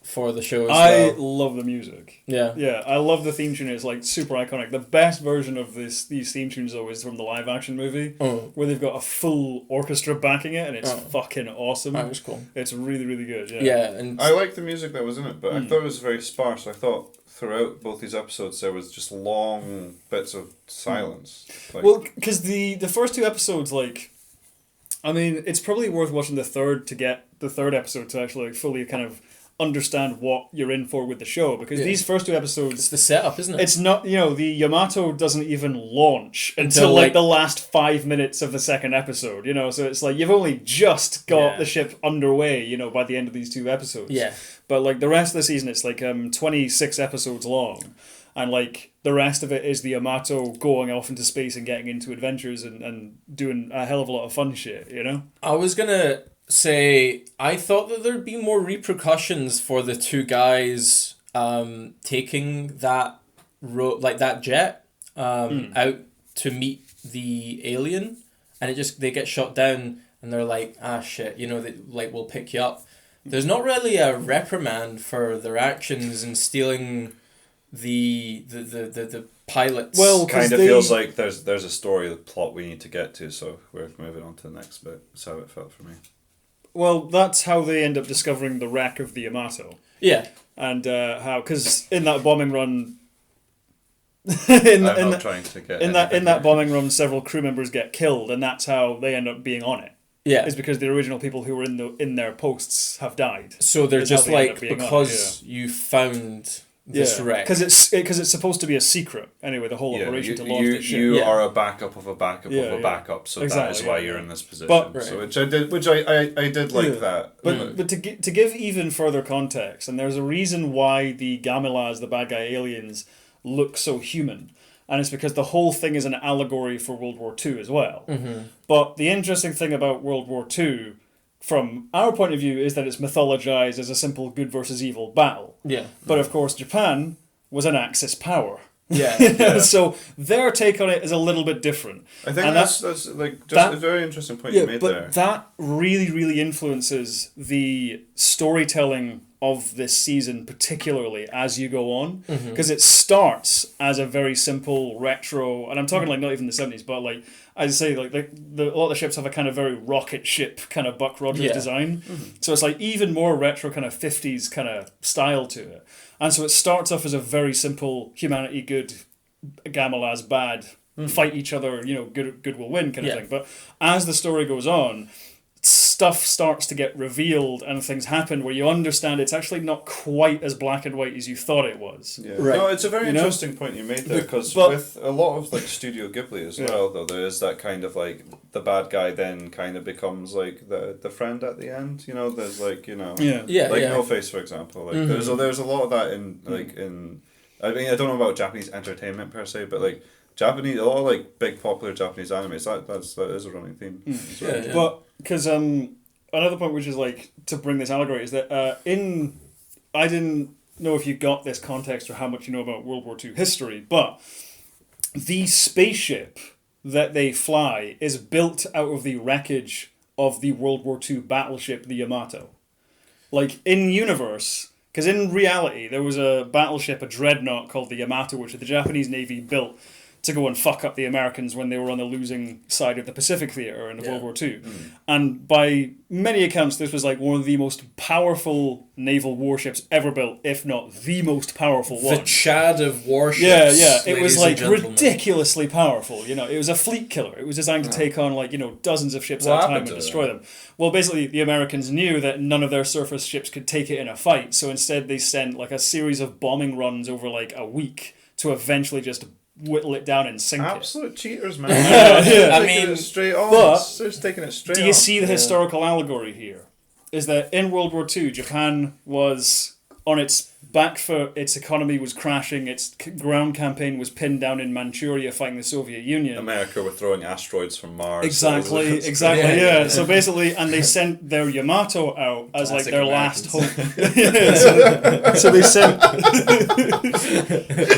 for the show as well.
I love the music.
Yeah,
I love the theme tune. It's like super iconic. The best version of these theme tunes though is from the live action movie, where they've got a full orchestra backing it, and it's fucking awesome.
That was cool.
It's really, really good.
Yeah, and
I like the music that was in it, but I thought it was very sparse. I thought throughout both these episodes there was just long bits of silence.
Because the first 2 episodes, it's probably worth watching the third to get the third episode to actually fully kind of understand what you're in for with the show, because these first 2 episodes,
it's the setup, isn't it?
It's not, the Yamato doesn't even launch until the last 5 minutes of the second episode, so it's like you've only just got the ship underway, by the end of these 2 episodes. But the rest of the season, it's 26 episodes long, and the rest of it is the Yamato going off into space and getting into adventures and doing a hell of a lot of fun shit,
I was gonna say, I thought that there'd be more repercussions for the 2 guys taking that that jet out to meet the alien, and they get shot down, and they're like, shit, we'll pick you up. There's not really a reprimand for their actions in stealing the pilots.
Well, kind of feels like there's a story, the plot we need to get to, so we're moving on to the next bit. That's how it felt for me.
Well, that's how they end up discovering the wreck of the Yamato.
Yeah.
And because in that bombing run...
I'm not trying to get
in that bombing run, several crew members get killed, and that's how they end up being on it.
Yeah.
Is because the original people who were in their posts have died.
So they're just because you found... this wreck.
Because it's supposed to be a secret. Anyway, the whole operation to launch the ship.
You are a backup of a backup of a backup, so that is why you're in this position.
But,
so which I did like that.
But to give even further context, and there's a reason why the Gamilas, the bad guy aliens, look so human. And it's because the whole thing is an allegory for World War II as well.
Mm-hmm.
But the interesting thing about World War II, from our point of view, is that it's mythologized as a simple good versus evil battle.
Yeah.
But of course, Japan was an Axis power.
Yeah.
So their take on it is a little bit different.
I think that's a very interesting point you made there.
But that really, really influences the storytelling of this season, particularly as you go on, because it starts as a very simple retro, and I'm talking not even the 70s, but I say a lot of the ships have a kind of very rocket ship kind of Buck Rogers design, so it's even more retro kind of 50s kind of style to it, and so it starts off as a very simple humanity good, Gamilas bad, fight each other, good will win kind of thing, but as the story goes on, stuff starts to get revealed and things happen where you understand it's actually not quite as black and white as you thought it was.
Yeah. Right. No, it's a very interesting point you made there, because with a lot of like Studio Ghibli as well, though, there is that kind of like the bad guy then kind of becomes like the friend at the end. You know, there's like No Face, for example. Like there's a lot of that in like in. I mean, I don't know about Japanese entertainment per se, but like Japanese, a lot of like big popular Japanese animes, that is a running theme.
But because another point, which is like to bring this allegory, is that I didn't know if you got this context or how much you know about World War II history, but the spaceship that they fly is built out of the wreckage of the World War II battleship, the Yamato. Like in universe. Because in reality, there was a battleship, a dreadnought called the Yamato, which the Japanese Navy built to go and fuck up the Americans when they were on the losing side of the Pacific Theater in World War II. And by many accounts, this was like one of the most powerful naval warships ever built, if not the most powerful one.
The Chad of warships.
Yeah. It was like ridiculously powerful. You know, it was a fleet killer. It was designed to take on like, dozens of ships at a time and destroy them. Well, basically, the Americans knew that none of their surface ships could take it in a fight, so instead they sent like a series of bombing runs over like a week to eventually just whittle it down and sink
Absolute cheaters, man.
I
mean, it straight on.
But
they're just taking it straight
do you see the historical allegory here? Is that in World War II, Japan was on its back foot, its economy was crashing, its ground campaign was pinned down in Manchuria fighting the Soviet Union.
America were throwing asteroids from Mars.
Exactly. Yeah. So basically, and they sent their Yamato out as like their last hope. so they sent...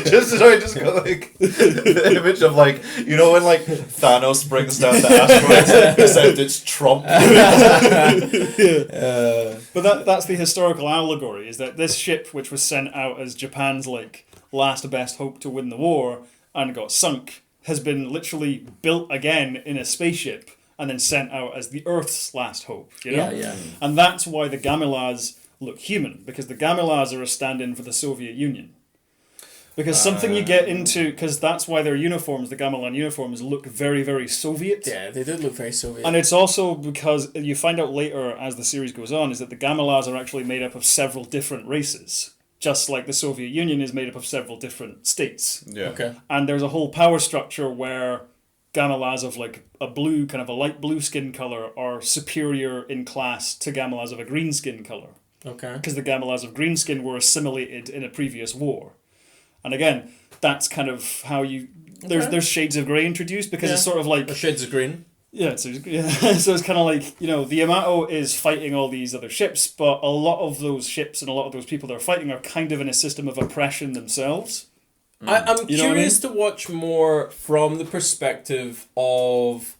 just got like the image of like, when like Thanos brings down the asteroids, except it's Trump.
But that's the historical allegory, is that this ship, which was sent out as Japan's like last best hope to win the war and got sunk, has been literally built again in a spaceship and then sent out as the Earth's last hope. And that's why the Gamelas look human, because the Gamelas are a stand-in for the Soviet Union. Because something you get into, because that's why their uniforms, the Gamelan uniforms, look very, very Soviet.
Yeah, they did look very Soviet.
And it's also because you find out later as the series goes on, is that the Gamelas are actually made up of several different races. Just like the Soviet Union is made up of several different states.
Yeah.
Okay.
And there's a whole power structure where Gamelas of like a blue, kind of a light blue skin color are superior in class to Gamelas of a green skin color.
Okay.
Because the Gamelas of green skin were assimilated in a previous war. And again, that's kind of how you... There's shades of grey introduced, because it's sort of like...
Shades of green.
Yeah, so it's kind of like, the Yamato is fighting all these other ships, but a lot of those ships and a lot of those people they're fighting are kind of in a system of oppression themselves.
I'm curious to watch more from the perspective of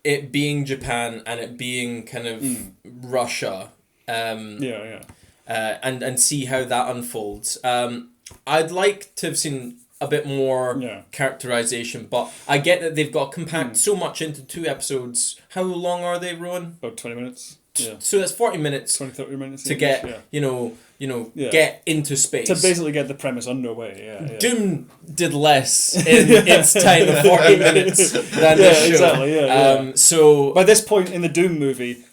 it being Japan and it being kind of Russia. And see how that unfolds. I'd like to have seen a bit more characterization, but I get that they've got compact so much into 2 episodes. How long are they, Rowan?
About 20 minutes. Yeah.
So that's 40 minutes.
20-30 minutes
to get get into space.
To basically get the premise underway. Yeah.
Doom did less in its time of 40 minutes than this show.
Exactly.
So
by this point in the Doom movie,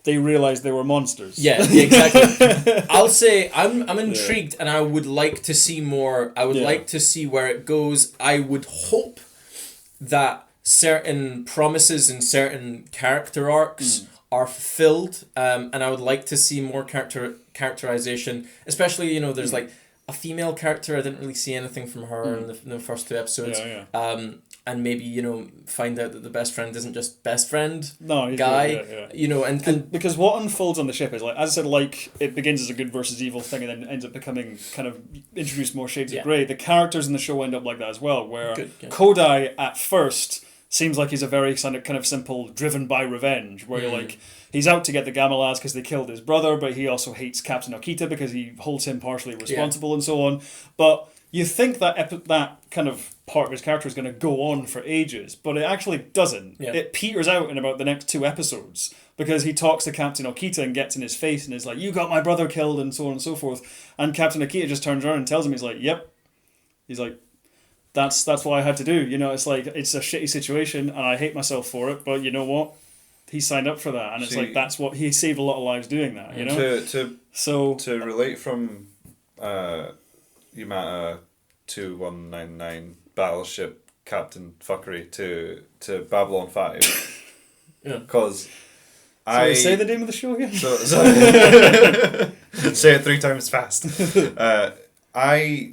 they realised they were monsters.
Yeah, exactly. I'll say I'm intrigued, and I would like to see more. I would like to see where it goes. I would hope that certain promises and certain character arcs are fulfilled, and I would like to see more characterization. Especially, there's like a female character. I didn't really see anything from her in the first 2 episodes. And maybe, find out that the best friend isn't just best friend guy. And
because what unfolds on the ship is, like, as I said, like, it begins as a good versus evil thing and then ends up becoming kind of introduce more shades of grey. The characters in the show end up like that as well, where Kodai at first seems like he's a very kind of simple, driven by revenge, where you're like, he's out to get the Gamelas because they killed his brother, but he also hates Captain Okita because he holds him partially responsible and so on. But you think that that kind of part of his character is going to go on for ages, but it actually doesn't. Yeah. It peters out in about the next 2 episodes because he talks to Captain Okita and gets in his face and is like, "You got my brother killed," and so on and so forth. And Captain Okita just turns around and tells him, he's like, "Yep." He's like, that's what I had to do. It's like, it's a shitty situation and I hate myself for it, but you know what? he signed up for that, and it's like that's what he saved a lot of lives doing that. You know,
to relate from Yamato 2199 Battleship Captain Fuckery to Babylon 5.
Yeah,
because
I say the name of the show again.
Say it 3 times fast.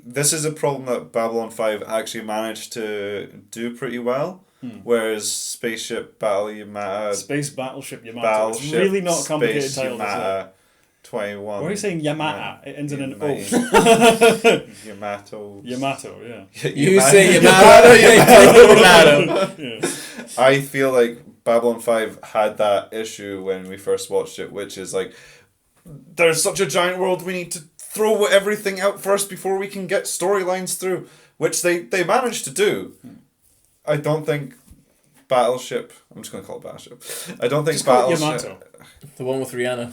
This is a problem that Babylon 5 actually managed to do pretty well. Whereas Space Battleship Yamato.
It's really not a complicated title.
Yamato 21.
Why are you saying Yamato? It ends in an O.
Yamato,
yeah.
You say Yamato,
Yamato. I feel like Babylon 5 had that issue when we first watched it, which is like, there's such a giant world, we need to throw everything out first before we can get storylines through, which they managed to do. I don't think Battleship... I'm just going to call it Battleship. I don't think Battleship...
Yamato. The one with Rihanna.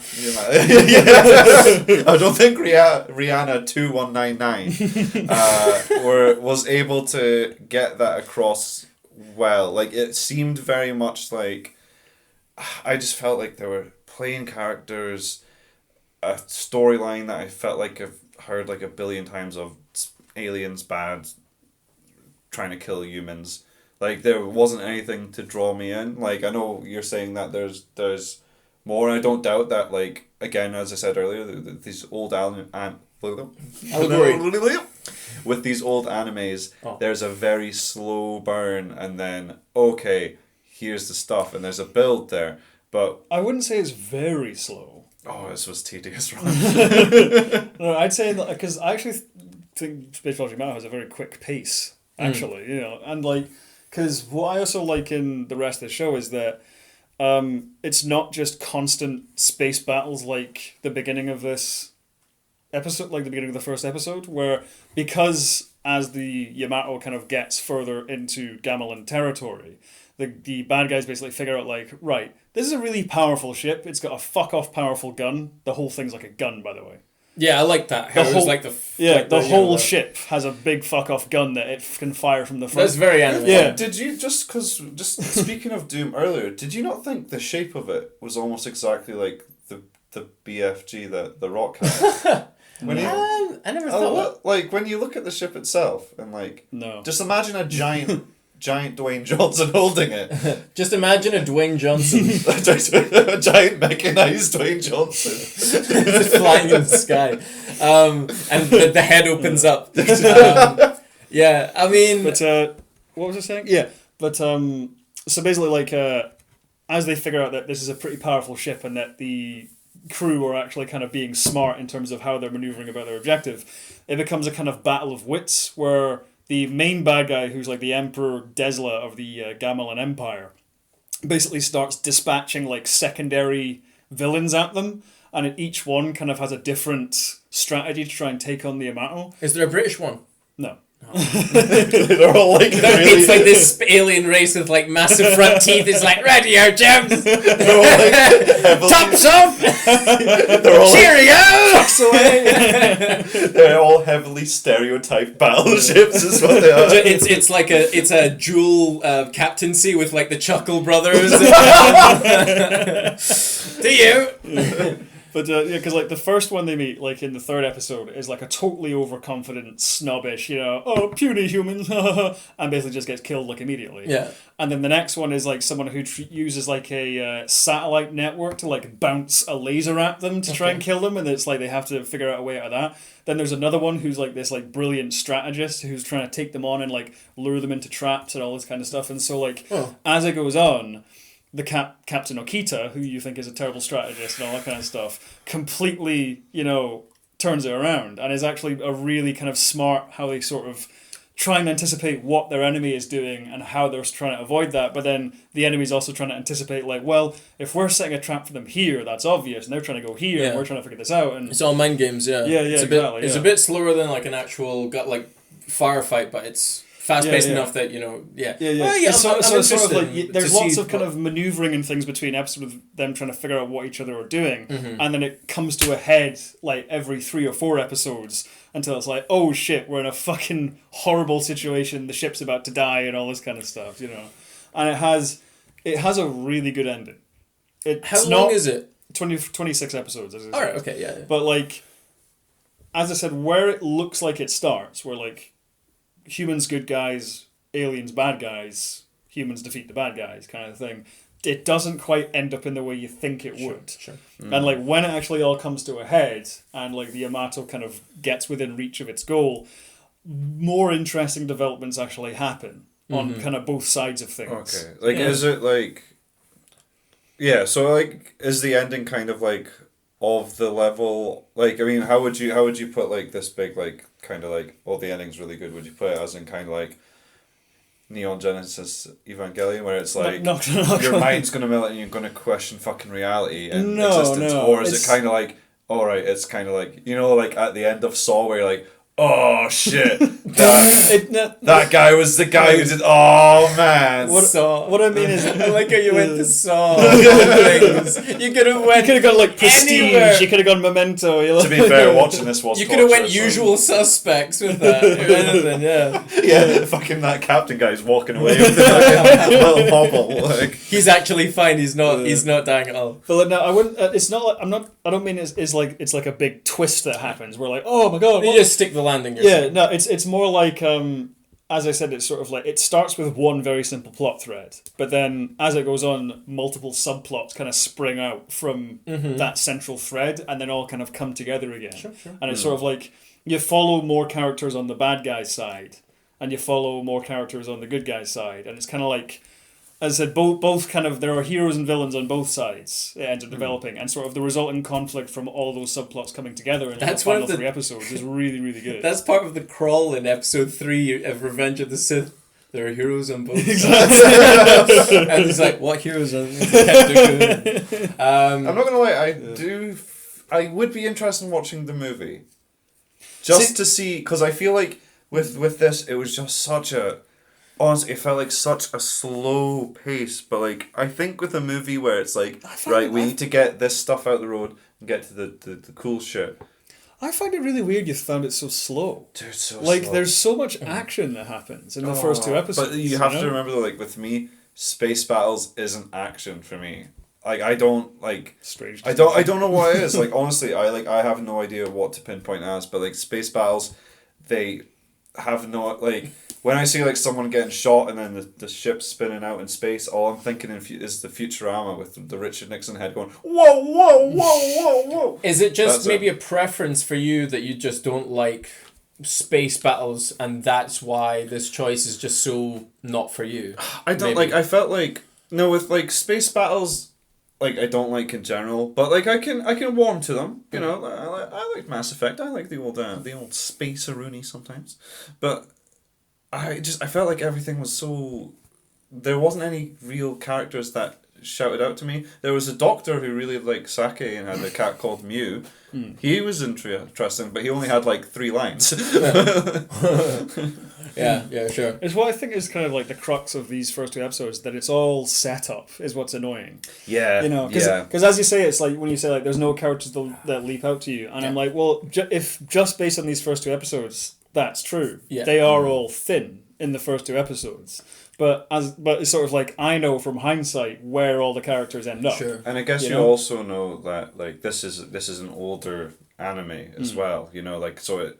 I don't think Rihanna 2199 was able to get that across well. Like, it seemed very much like... I just felt like there were plain characters, a storyline that I felt like I've heard like a billion times of aliens bad, trying to kill humans. Like, there wasn't anything to draw me in. Like, I know you're saying that there's more, and I don't doubt that, like, again, as I said earlier, these old with these old animes, there's a very slow burn, and then, okay, here's the stuff, and there's a build there. But
I wouldn't say it's very slow.
Oh, this was tedious, right?
No, I'd say that, because I actually think Space Battleship Yamato has a very quick pace, actually, you know, and like, because what I also like in the rest of the show is that it's not just constant space battles like the beginning of this episode, like the beginning of the first episode, where because as the Yamato kind of gets further into Gamelan territory, the bad guys basically figure out, like, right, this is a really powerful ship. It's got a fuck-off powerful gun. The whole thing's like a gun, by the way.
Yeah, I like that. How it was like the
whole ship has a big fuck-off gun that it can fire from the front.
That's very animated.
Yeah.
Did you, just speaking of Doom earlier, did you not think the shape of it was almost exactly like the BFG that The Rock had?
I never thought
like, when you look at the ship itself, and like...
No.
Just imagine a giant Dwayne Johnson holding it.
Just imagine a Dwayne Johnson.
A giant mechanized Dwayne Johnson.
Just flying in the sky. And the head opens up. Yeah, I mean...
But, what was I saying? Yeah, but, so basically, like, as they figure out that this is a pretty powerful ship and that the crew are actually kind of being smart in terms of how they're maneuvering about their objective, it becomes a kind of battle of wits where the main bad guy, who's like the Emperor Desla of the Gamelan Empire, basically starts dispatching like secondary villains at them, and each one kind of has a different strategy to try and take on the Yamato.
Is there a British one?
No.
They're all like
it's like this alien race with like massive front teeth. It's like radio gems.
They're all like
tops up.
They're all
cheerio.
Tucks away. They're all heavily stereotyped battleships. Is what they are.
It's like a dual captaincy with like the Chuckle Brothers. To you.
But yeah, because like the first one they meet, like in the third episode, is like a totally overconfident, snobbish, you know, oh, puny humans, and basically just gets killed like immediately.
Yeah.
And then the next one is like someone who uses like a satellite network to like bounce a laser at them to try and kill them, and it's like they have to figure out a way out of that. Then there's another one who's like this like brilliant strategist who's trying to take them on and like lure them into traps and all this kind of stuff. And so like as it goes on, the Captain Okita, who you think is a terrible strategist and all that kind of stuff, completely, you know, turns it around and is actually a really kind of smart how they sort of try and anticipate what their enemy is doing and how they're trying to avoid that. But then the enemy's also trying to anticipate, like, well, if we're setting a trap for them here, that's obvious, and they're trying to go here, and we're trying to figure this out. And
it's all mind games, yeah.
Yeah,
it's
exactly.
It's a bit slower than like an actual firefight, but it's fast-paced enough that, you know,
Yeah.
It's
sort of like, there's lots of kind of maneuvering and things between episodes of them trying to figure out what each other are doing, and then it comes to a head like every 3 or 4 episodes until it's like, oh shit, we're in a fucking horrible situation, the ship's about to die and all this kind of stuff, you know. And it has a really good ending.
How long is it?
26 episodes.
All right, okay, yeah.
But, like, as I said, where it looks like it starts, where, like, humans good guys, aliens bad guys, humans defeat the bad guys kind of thing, it doesn't quite end up in the way you think it would.
Sure.
And, like, when it actually all comes to a head, and, like, the Yamato kind of gets within reach of its goal, more interesting developments actually happen on kind of both sides of things.
Okay. Like, is it, like... Yeah, so, like, is the ending kind of, like, of the level... Like, I mean, how would you put, like, this big, like, kind of, like, oh, the ending's really good? Would you put it as in kind of, like, Neon Genesis Evangelion, where it's like your mind's gonna melt and you're gonna question fucking reality and existence, or is it kind of like, all right, it's kind of like, you know, like at the end of Saw, where you're like, oh shit, that guy was the guy who did. Oh man,
what I mean is,
I like how you went to Saw. You could have
gone like Prestige.
Anywhere.
You could have gone Memento.
To be fair, watching this was.
You could have went Usual Suspects with that. Anything,
yeah. Fucking that captain guy's walking away with the little hobble. Like
he's actually fine. He's not dying at all.
But like, no, I wouldn't. It's not like I don't mean it's like a big twist that happens. We're like, oh my god.
You just stick the landing.
Yeah, no, it's more like as I said, it's sort of like it starts with one very simple plot thread, but then as it goes on, multiple subplots kind of spring out from that central thread, and then all kind of come together again.
Sure.
And it's sort of like you follow more characters on the bad guy's side, and you follow more characters on the good guy's side, and it's kind of like, as I said, both kind of, there are heroes and villains on both sides it ends up developing, and sort of the resulting conflict from all those subplots coming together in the final 3 episodes is really, really good.
That's part of the crawl in episode 3 of Revenge of the Sith. There are heroes on both sides. And he's like, what heroes are there?
I'm not going to lie, I would be interested in watching the movie. Just to see, because I feel like with this, it was just such a... Honestly, it felt like such a slow pace, but like I think with a movie where it's like, right, we need to get this stuff out the road and get to the cool shit.
I find it really weird you found it so slow.
Dude, so
like
slow.
There's so much action that happens in the first 2 episodes.
But you have to remember though, like with me, space battles isn't action for me. Like I don't like
strange.
I don't know what it is. Like honestly, I have no idea what to pinpoint as, but like space battles, they have no like. When I see like someone getting shot and then the ship spinning out in space, all I'm thinking is the Futurama with the Richard Nixon head going, whoa, whoa, whoa, whoa, whoa.
Is it just maybe a preference for you that you just don't like space battles and that's why this choice is just so not for you?
I don't like, I felt like, no, with like space battles, like I don't like in general, but like I can warm to them, you know. I like Mass Effect, I like the old space-a-rooney sometimes, but I felt like everything was so... There wasn't any real characters that shouted out to me. There was a doctor who really liked sake and had a cat called Mew. He was interesting, but he only had like 3 lines.
Yeah, sure.
It's what I think is kind of like the crux of these first 2 episodes, that it's all set up is what's annoying.
Yeah.
You know, because as you say, it's like when you say like there's no characters that leap out to you, and I'm like, well, if just based on these first 2 episodes, that's true.
Yeah.
They are all thin in the first 2 episodes. But it's sort of like I know from hindsight where all the characters end up.
Sure.
And I guess you also know that like this is an older anime as well. You know, like so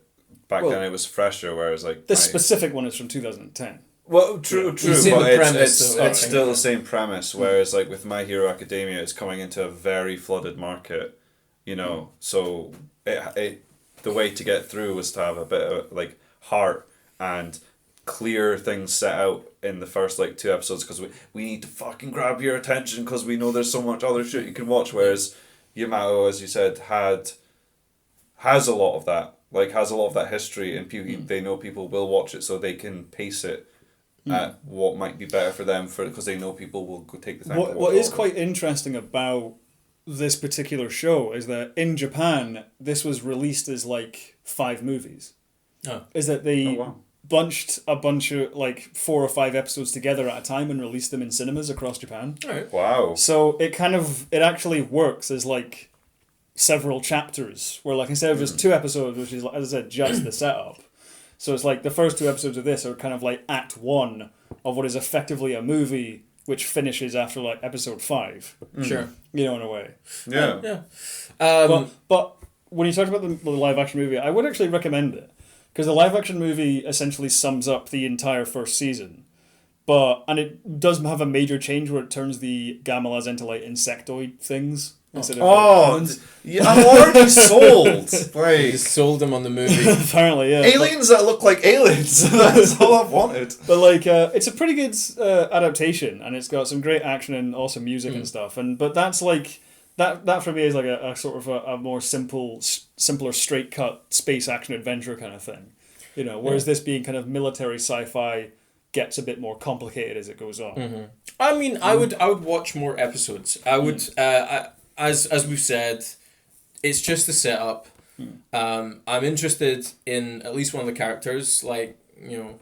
then it was fresher, whereas like
this specific one is from 2010.
Well, true, but it's still the same premise. Whereas like with My Hero Academia, it's coming into a very flooded market. You know, so the way to get through was to have a bit of like heart and clear things set out in the first like 2 episodes, because we need to fucking grab your attention because we know there's so much other shit you can watch, whereas Yamato, as you said, has a lot of that history, and they know people will watch it, so they can pace it at what might be better for them, because they know people will go take the time to watch
what is quite interesting about this particular show is that in Japan this was released as like 5 movies. Is that they bunched a bunch of like 4 or 5 episodes together at a time and released them in cinemas across Japan.
Right.
Wow.
So it actually works as like several chapters, where like instead of just 2 episodes, which is, as I said, just the setup. So it's like the first 2 episodes of this are kind of like act 1 of what is effectively a movie which finishes after like episode 5.
Sure.
You know, in a way.
Yeah.
Yeah.
But when you talked about the live action movie, I would actually recommend it. Because the live action movie essentially sums up the entire first season. And it does have a major change where it turns the Gamelas into like insectoid things. Instead of
yeah, I'm already sold. Like,
you just sold them on the movie.
Apparently, yeah.
Aliens that look like aliens. That's all I've wanted.
But like, it's a pretty good adaptation, and it's got some great action and awesome music and stuff. But that's like that for me is like a sort of a more simpler, straight cut space action adventure kind of thing. You know, whereas this being kind of military sci-fi gets a bit more complicated as it goes on.
Mm-hmm. I mean, I would watch more episodes. I would, as we've said, it's just the setup. I'm interested in at least one of the characters, like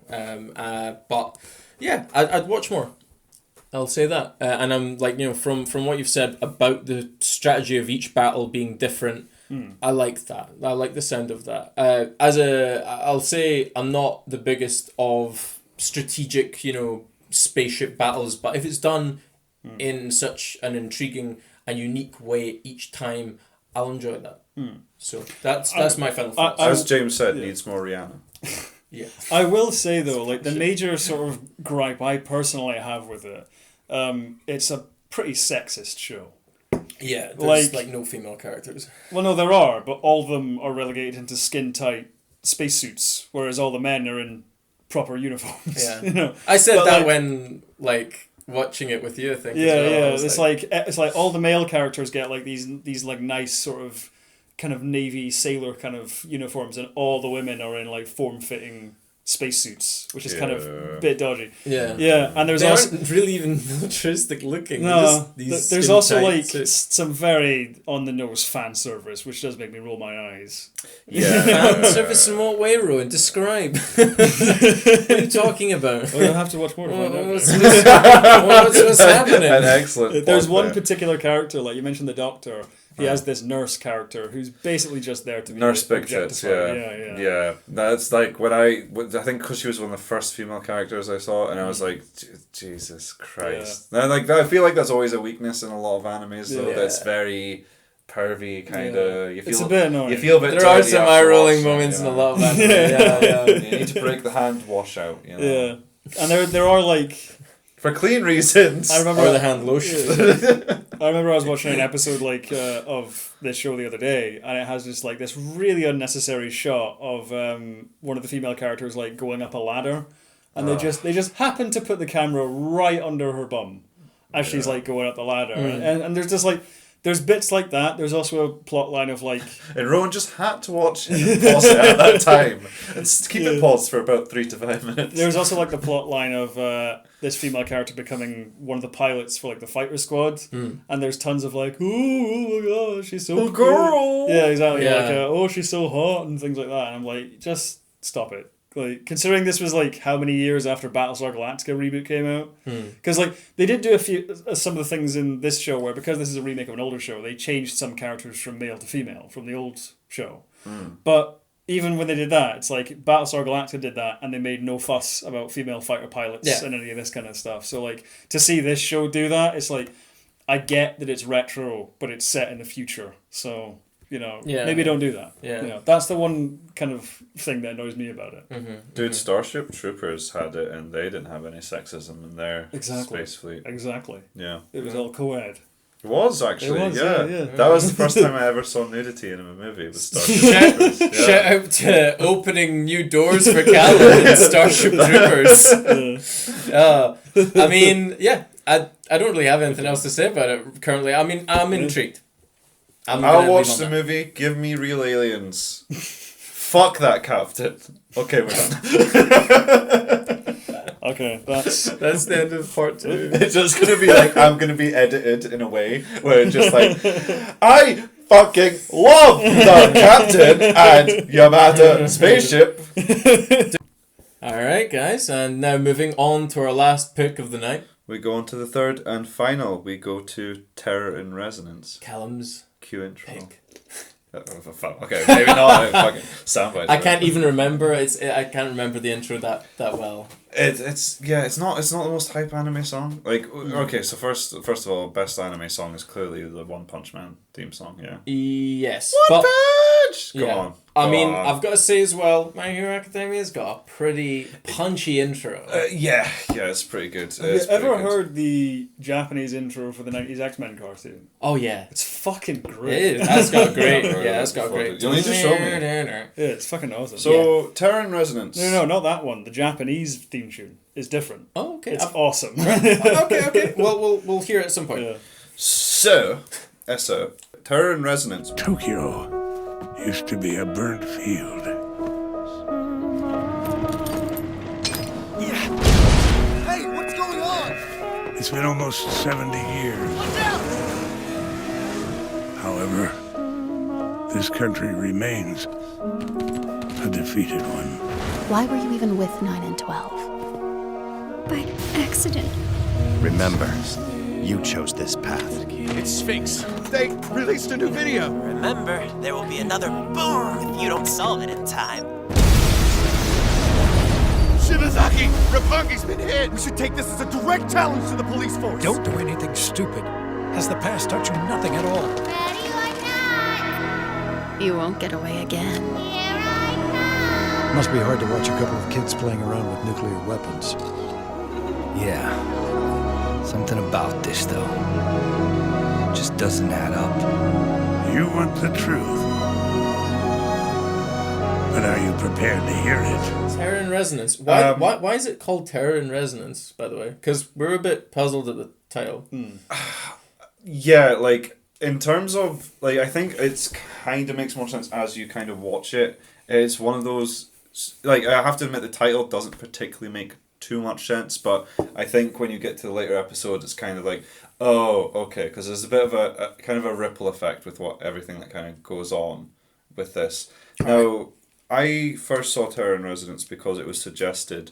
but yeah, I'd watch more. I'll say that, and I'm like from what you've said about the strategy of each battle being different. I like that. I like the sound of that. I'll say I'm not the biggest of strategic, spaceship battles, but if it's done in such an intriguing and unique way each time, I'll enjoy that. So that's my final thoughts.
As James said, needs more Rihanna.
Yeah.
I will say though, like the major sort of gripe I personally have with it, it's a pretty sexist show.
Yeah, there's like no female characters.
Well, no, there are, but all of them are relegated into skin-tight spacesuits, whereas all the men are in proper uniforms.
Yeah, I said that when watching it with you. I think.
It's like all the male characters get like these like nice sort of kind of navy sailor kind of uniforms, and all the women are in like form-fitting spacesuits, which is kind of a bit dodgy. Yeah, and there's
aren't really even militaristic looking.
No, there's also like some very on the nose fan service, which does make me roll my eyes.
Yeah, fan service in what way, Rowan? Describe. What are you talking about?
Well, you'll have to watch more to find out.
What's happening?
An excellent.
There's one particular character, like you mentioned, the Doctor. He has this nurse character who's basically just there to be
Nurse Big Tits.
Yeah.
That's like when I think because she was one of the first female characters I saw, and I was like, Jesus Christ. Yeah. And I feel like that's always a weakness in a lot of animes, though. That's very pervy kind of.
It's a bit annoying.
You feel a bit.
There are some eye-rolling moments in a lot of anime. Yeah.
You need to break the hand wash out.
Yeah, and there are like.
For clean reasons.
I remember
the hand lotion.
I remember I was watching an episode of this show the other day, and it has this really unnecessary shot of one of the female characters like going up a ladder, and they just happen to put the camera right under her bum as she's like going up the ladder, and there's just like. There's bits like that. There's also a plot line of like...
And Rowan just had to watch it and pause it at that time. And keep it paused for about 3 to 5 minutes.
There's also like the plot line of this female character becoming one of the pilots for like the fighter squad. And there's tons of like, oh my god, she's so
girl!
Yeah, exactly. Yeah. Like, she's so hot and things like that. And I'm like, just stop it. Like, considering this was like how many years after Battlestar Galactica reboot came out, because like they did do some of the things in this show where, because this is a remake of an older show, they changed some characters from male to female from the old show. But even when they did that, it's like Battlestar Galactica did that, and they made no fuss about female fighter pilots and any of this kind of stuff. So like to see this show do that, it's like I get that it's retro, but it's set in the future, so. Maybe don't do that. Yeah. That's the one kind of thing that annoys me about it.
Dude, Starship Troopers had it, and they didn't have any sexism in their space fleet.
Exactly.
Yeah.
It was all co-ed.
It was, actually. Yeah. That was the first time I ever saw nudity in a movie with Starship Troopers.
Shout out to opening new doors for Callum in Starship Troopers. I mean, I don't really have anything else to say about it currently. I mean, I'm intrigued.
I'll watch the movie. Give me real aliens. Fuck that captain. Okay, we're done.
Okay, that's
the end of part 2.
It's just gonna be like I'm gonna be edited in a way where it's just like I fucking love the captain and Yamato spaceship.
Alright guys, and now moving on to our last pick of the night.
We go on to the third and final. We go to Terror in Resonance.
Callum's
Cue intro.
pick.
Okay, maybe not. Fucking soundbites.
I can't even remember. I can't remember the intro that well.
It's not the most hype anime song. Like, okay, so first of all, best anime song is clearly the One Punch Man theme song. Yeah.
Yes.
One Punch. Come on.
I mean, I've got to say as well, My Hero Academia's got a pretty punchy intro.
Yeah, it's pretty good.
Have you ever heard the Japanese intro for the 90s X-Men cartoon?
Oh, yeah.
It's fucking great.
It is. That's got great. Yeah, that's got great.
You'll need to show me.
Yeah, it's fucking awesome.
So, Terror and Resonance.
No, not that one. The Japanese theme tune is different.
Oh, okay.
It's awesome.
Okay. Well, we'll hear it at some point.
Yeah.
So, Terror and Resonance.
Tokyo used to be a burnt field.
Yeah. Hey, what's going on?
It's been almost 70 years.
Watch out!
However, this country remains a defeated one.
Why were you even with 9 and 12?
By accident.
Remember, you chose this path.
It's Sphinx. They released a new video.
Remember, there will be another boom if you don't solve it in time.
Shibazaki! Roppongi's been hit! We should take this as a direct challenge to the police force!
Don't do anything stupid. Has the past taught you nothing at all?
Ready or not! You won't get away again. Here I come!
Must be hard to watch a couple of kids playing around with nuclear weapons.
Yeah. Something about this, though. Just doesn't add up.
You want the truth. But are you prepared to hear it?
Terror and Resonance. Why is it called Terror and Resonance, by the way? Because we're a bit puzzled at the title.
Yeah, like, in terms of, like, I think it's kind of makes more sense as you kind of watch it. It's one of those, like, I have to admit the title doesn't particularly make too much sense, but I think when you get to the later episodes, it's kind of like, oh, okay, because there's a bit of a kind of a ripple effect with everything that kind of goes on with this. Now, I first saw Terror in Resonance because it was suggested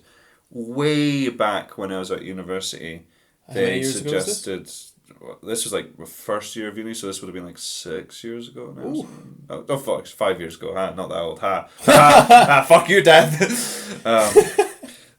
way back when I was at university. They suggested this was like the first year of uni, so this would have been like 6 years ago now. Oh fuck, 5 years ago. Not that old. Fuck you, Dad.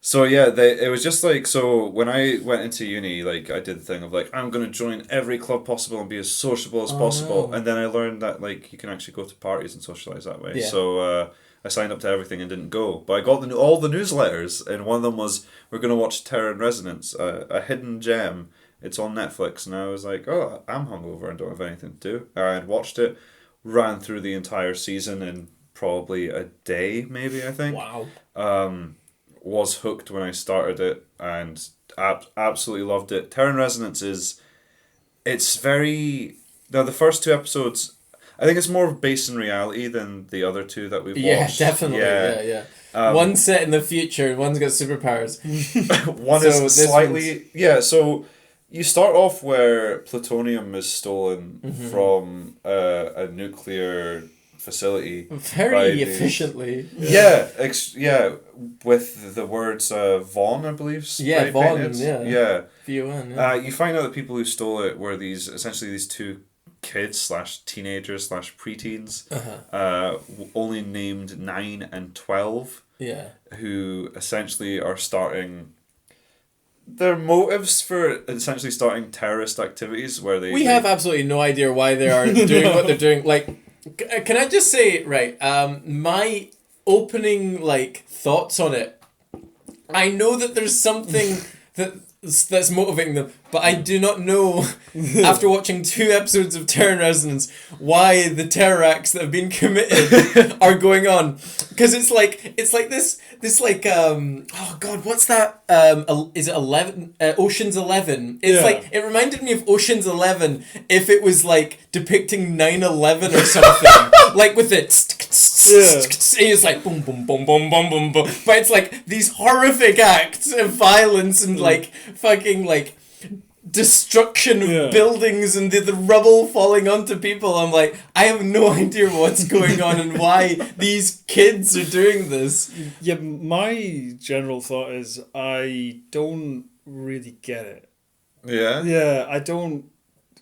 So yeah, it was just like, so when I went into uni, like I did the thing of like, I'm going to join every club possible and be as sociable as possible. No. And then I learned that like you can actually go to parties and socialise that way. Yeah. So I signed up to everything and didn't go. But I got all the newsletters, and one of them was, we're going to watch Terror and Resonance, a hidden gem. It's on Netflix. And I was like, oh, I'm hungover and don't have anything to do. I had watched it, ran through the entire season in probably a day, maybe, I think.
Wow.
Was hooked when I started it and absolutely loved it. Terror and Resonance it's very... Now, the first 2 episodes, I think it's more based in reality than the other 2 that we've watched.
Yeah, definitely. Yeah. One's set in the future and one's got superpowers.
One is slightly... Yeah, so you start off where plutonium is stolen from a nuclear facility
very efficiently.
Yeah, with the words Vaughn, I believe.
Yeah, Vaughn.
Yeah.
VON. Yeah.
You find out the people who stole it were these 2 kids / teenagers / preteens, only named 9 and 12.
Yeah.
Who essentially are starting. Their motives for essentially starting terrorist activities where they
have absolutely no idea why they are doing what they're doing. Like, can I just say, right, my opening, like, thoughts on it, I know that there's something that's motivating them, but I do not know, after watching 2 episodes of Terror and Resonance, why the terror acts that have been committed are going on. Because it's like this oh god, what's that? Is it 11? Ocean's 11. It's like, it reminded me of Ocean's 11 if it was like depicting 9/11 or something. Like with it, it's like boom, boom, boom, boom, boom, boom, boom. But it's like these horrific acts of violence and like fucking like destruction of buildings and the rubble falling onto people. I'm like, I have no idea what's going on and why these kids are doing this.
Yeah, my general thought is I don't really get it.
Yeah?
Yeah, I don't...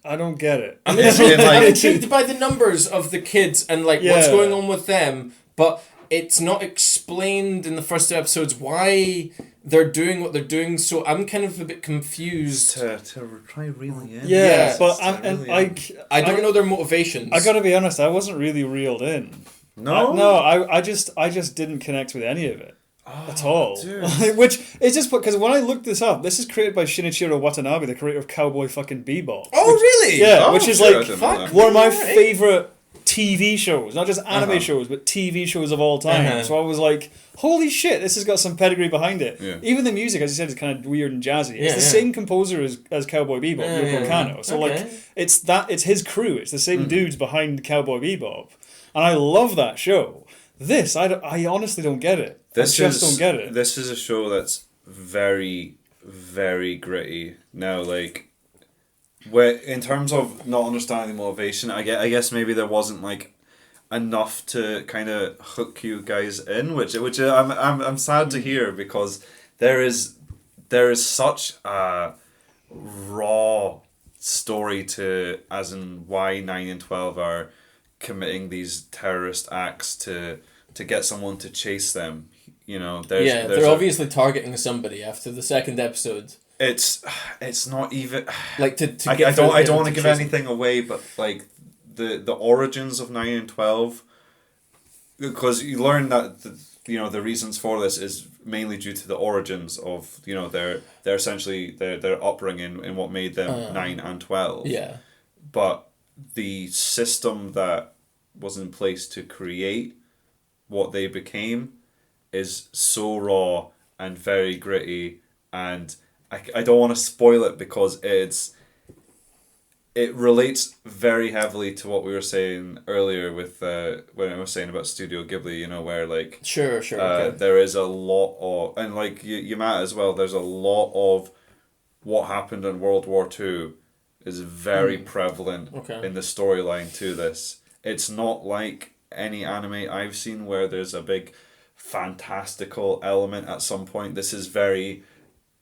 I don't get it.
I'm intrigued by the numbers of the kids and like what's going on with them, but it's not explained in the first 2 episodes why they're doing what they're doing, so I'm kind of a bit confused.
To try reeling in.
Yeah, but
I don't know their motivations.
I gotta be honest, I wasn't really reeled in.
No?
I just didn't connect with any of it. At all. Which is just because when I looked this up, this is created by Shinichiro Watanabe, the creator of Cowboy fucking Bebop.
Oh, really?
Yeah, which is like one of my favorite TV shows, not just anime shows, but TV shows of all time. So I was like, holy shit, this has got some pedigree behind it.
Yeah.
Even the music, as you said, is kind of weird and jazzy. It's the same composer as Cowboy Bebop, Yoko Kanno. So like, it's his crew. It's the same dudes behind Cowboy Bebop, and I love that show. This, I honestly don't get it. I just don't get it.
This is a show that's very, very gritty. Now, like, in terms of not understanding the motivation, I guess maybe there wasn't like enough to kind of hook you guys in, which I'm sad to hear, because there is such a raw story to, as in why 9 and 12 are committing these terrorist acts to get someone to chase them. You know,
they're obviously targeting somebody after the 2nd episode.
It's not even
like to
I don't want to give anything away, but like the origins of 9 and 12, because you learn that the reasons for this is mainly due to the origins of their essentially their upbringing and what made them 9 and 12.
Yeah,
but the system that was in place to create what they became is so raw and very gritty, and I don't want to spoil it because it relates very heavily to what we were saying earlier with when I was saying about Studio Ghibli, where like
sure okay.
There is a lot of, and like Yamato as well, there's a lot of what happened in World War II is very prevalent in the storyline to this. It's not like any anime I've seen where there's a big fantastical element at some point. This is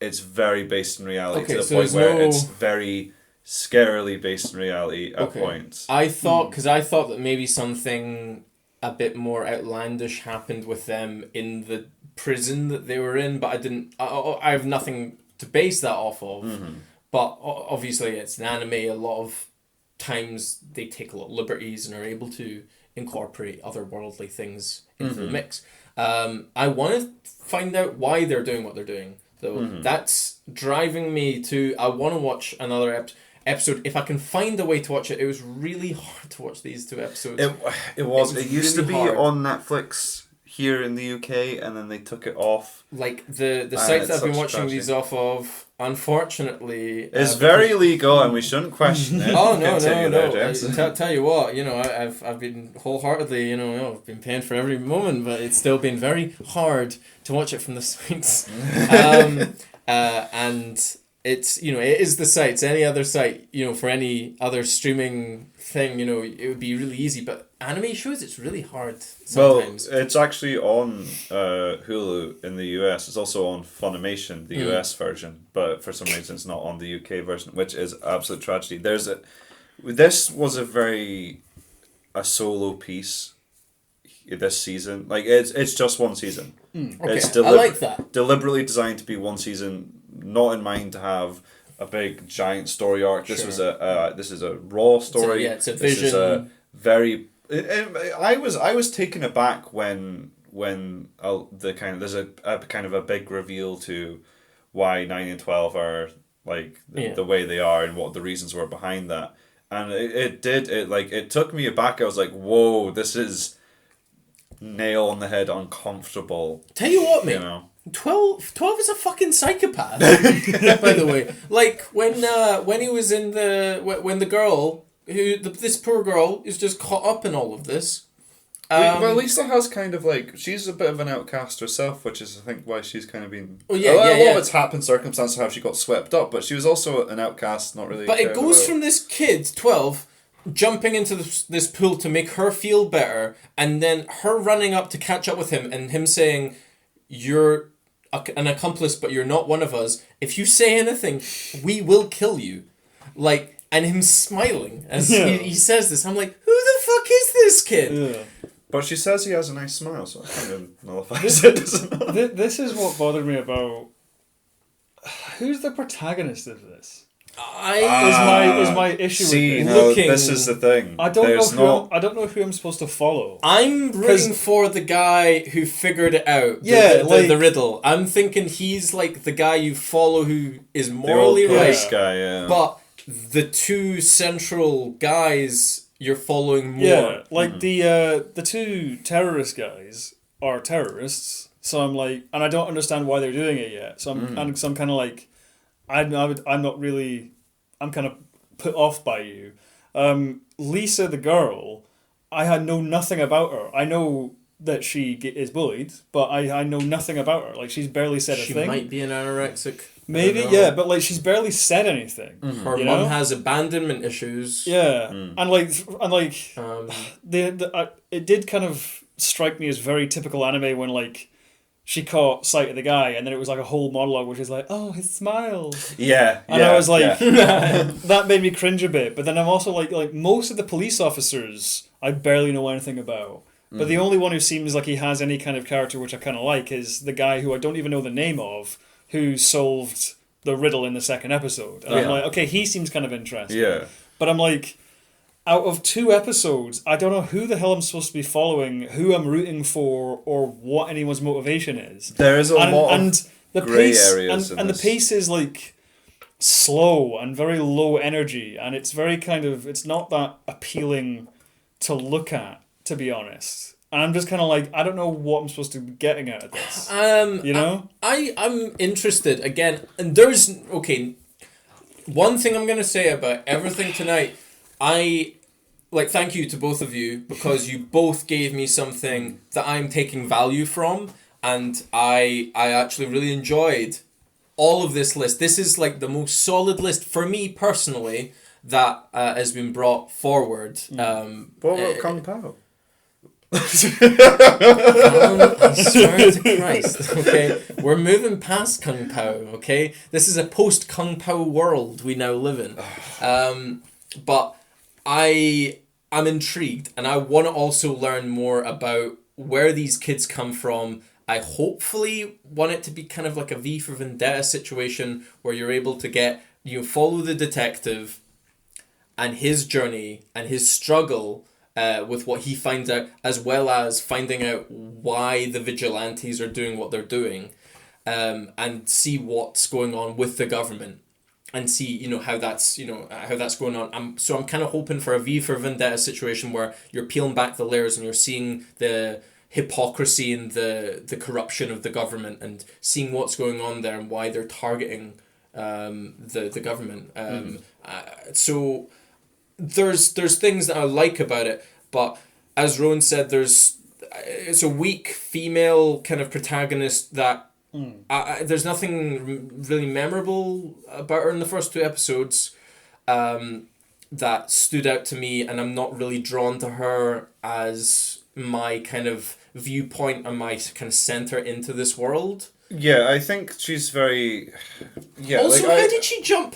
it's very based in reality, to the point where it's very scarily based in reality at points.
I thought that maybe something a bit more outlandish happened with them in the prison that they were in, but I have nothing to base that off of. Mm-hmm. But obviously it's an anime. A lot of times they take a lot of liberties and are able to incorporate otherworldly things into the mix. I want to find out why they're doing what they're doing, though. That's driving me to, I want to watch another episode. If I can find a way to watch it. It was really hard to watch these 2 episodes.
It used to be on Netflix here in the UK, and then they took it off.
Like the sites that I've been watching these off of, unfortunately,
it's very legal, and we shouldn't question it.
Oh no! Tell you what, I've been wholeheartedly, I've been paying for every moment, but it's still been very hard to watch it from the sites. And it's it is the sites. Any other site, for any other streaming thing, it would be really easy, but anime shows, it's really hard sometimes.
Well, it's actually on Hulu in the US. It's also on Funimation, the US version, but for some reason it's not on the UK version, which is absolute tragedy. This was a solo piece this season. Like it's just one season.
Okay.
It's
I like that.
Deliberately designed to be one season, not in mind to have a big giant story arc. This was this is a raw story.
It's a vision.
This is a very. I was taken aback when there's a kind of a big reveal to why 9 and 12 are like the way they are and what the reasons were behind that, and it took me aback. I was like, whoa, this is nail on the head uncomfortable.
Tell you what, mate. 12 is a fucking psychopath. By the way, like when he was in when the girl this poor girl is just caught up in all of this.
Well, Lisa has kind of like, she's a bit of an outcast herself, which is I think why she's kind of been.
A lot
of it's happened circumstances how she got swept up, but she was also an outcast, not really.
But it goes from this kid 12 jumping into this pool to make her feel better, and then her running up to catch up with him, and him saying, "You're an accomplice, but you're not one of us. If you say anything, we will kill you." Like, and him smiling as he says this. I'm like, who the fuck is this kid?
Yeah. But she says he has a nice smile, so it kind of nullifies it, doesn't it?
This is what bothered me about... Who's the protagonist of this? Is my issue with
this. This is the thing.
I don't know who I'm supposed to follow.
I'm rooting for the guy who figured it out. The riddle. I'm thinking he's like the guy you follow who is morally right.
Guy, yeah.
But the two central guys you're following more.
Yeah, like the two terrorist guys are terrorists. So I'm like, and I don't understand why they're doing it yet. So I'm kind of like, I'm kind of put off by you. Lisa, the girl, I know nothing about her. I know that she is bullied, but I know nothing about her. Like, she's barely said a thing.
She might be an anorexic.
Maybe, yeah, but like she's barely said anything.
Her mum has abandonment issues.
Yeah, and it did kind of strike me as very typical anime when like she caught sight of the guy, and then it was like a whole monologue which is like, oh, his smile.
Yeah,
and I was like, that made me cringe a bit. But then I'm also like most of the police officers I barely know anything about. But the only one who seems like he has any kind of character which I kind of like is the guy who I don't even know the name of, who solved the riddle in the second episode. And I'm like, okay, he seems kind of interesting.
Yeah.
But I'm like, out of 2 episodes, I don't know who the hell I'm supposed to be following, who I'm rooting for, or what anyone's motivation is.
There is a lot of grey areas
and the pace is like slow and very low energy, and it's very kind of, it's not that appealing to look at, to be honest. And I'm just kind of like, I don't know what I'm supposed to be getting out of this. You know?
I'm interested again, and there's one thing I'm gonna say about everything tonight. Thank you to both of you, because you both gave me something that I'm taking value from, and I actually really enjoyed all of this list. This is like the most solid list for me personally that has been brought forward.
What about Kung Pao?
I swear to Christ, okay? We're moving past Kung Pao, okay? This is a post-Kung Pao world we now live in. But I'm intrigued, and I want to also learn more about where these kids come from. I hopefully want it to be kind of like a V for Vendetta situation where you're able to follow the detective and his journey and his struggle with what he finds out, as well as finding out why the vigilantes are doing what they're doing, and see what's going on with the government, and see how that's going on. I'm kind of hoping for a V for Vendetta situation where you're peeling back the layers and you're seeing the hypocrisy and the corruption of the government, and seeing what's going on there and why they're targeting the government. So there's things that I like about it, but as Rowan said, it's a weak female kind of protagonist that there's nothing really memorable about her in the first 2 episodes that stood out to me, and I'm not really drawn to her as my kind of viewpoint and my kind of center into this world.
Yeah, I think she's very... Yeah.
Also, how did she jump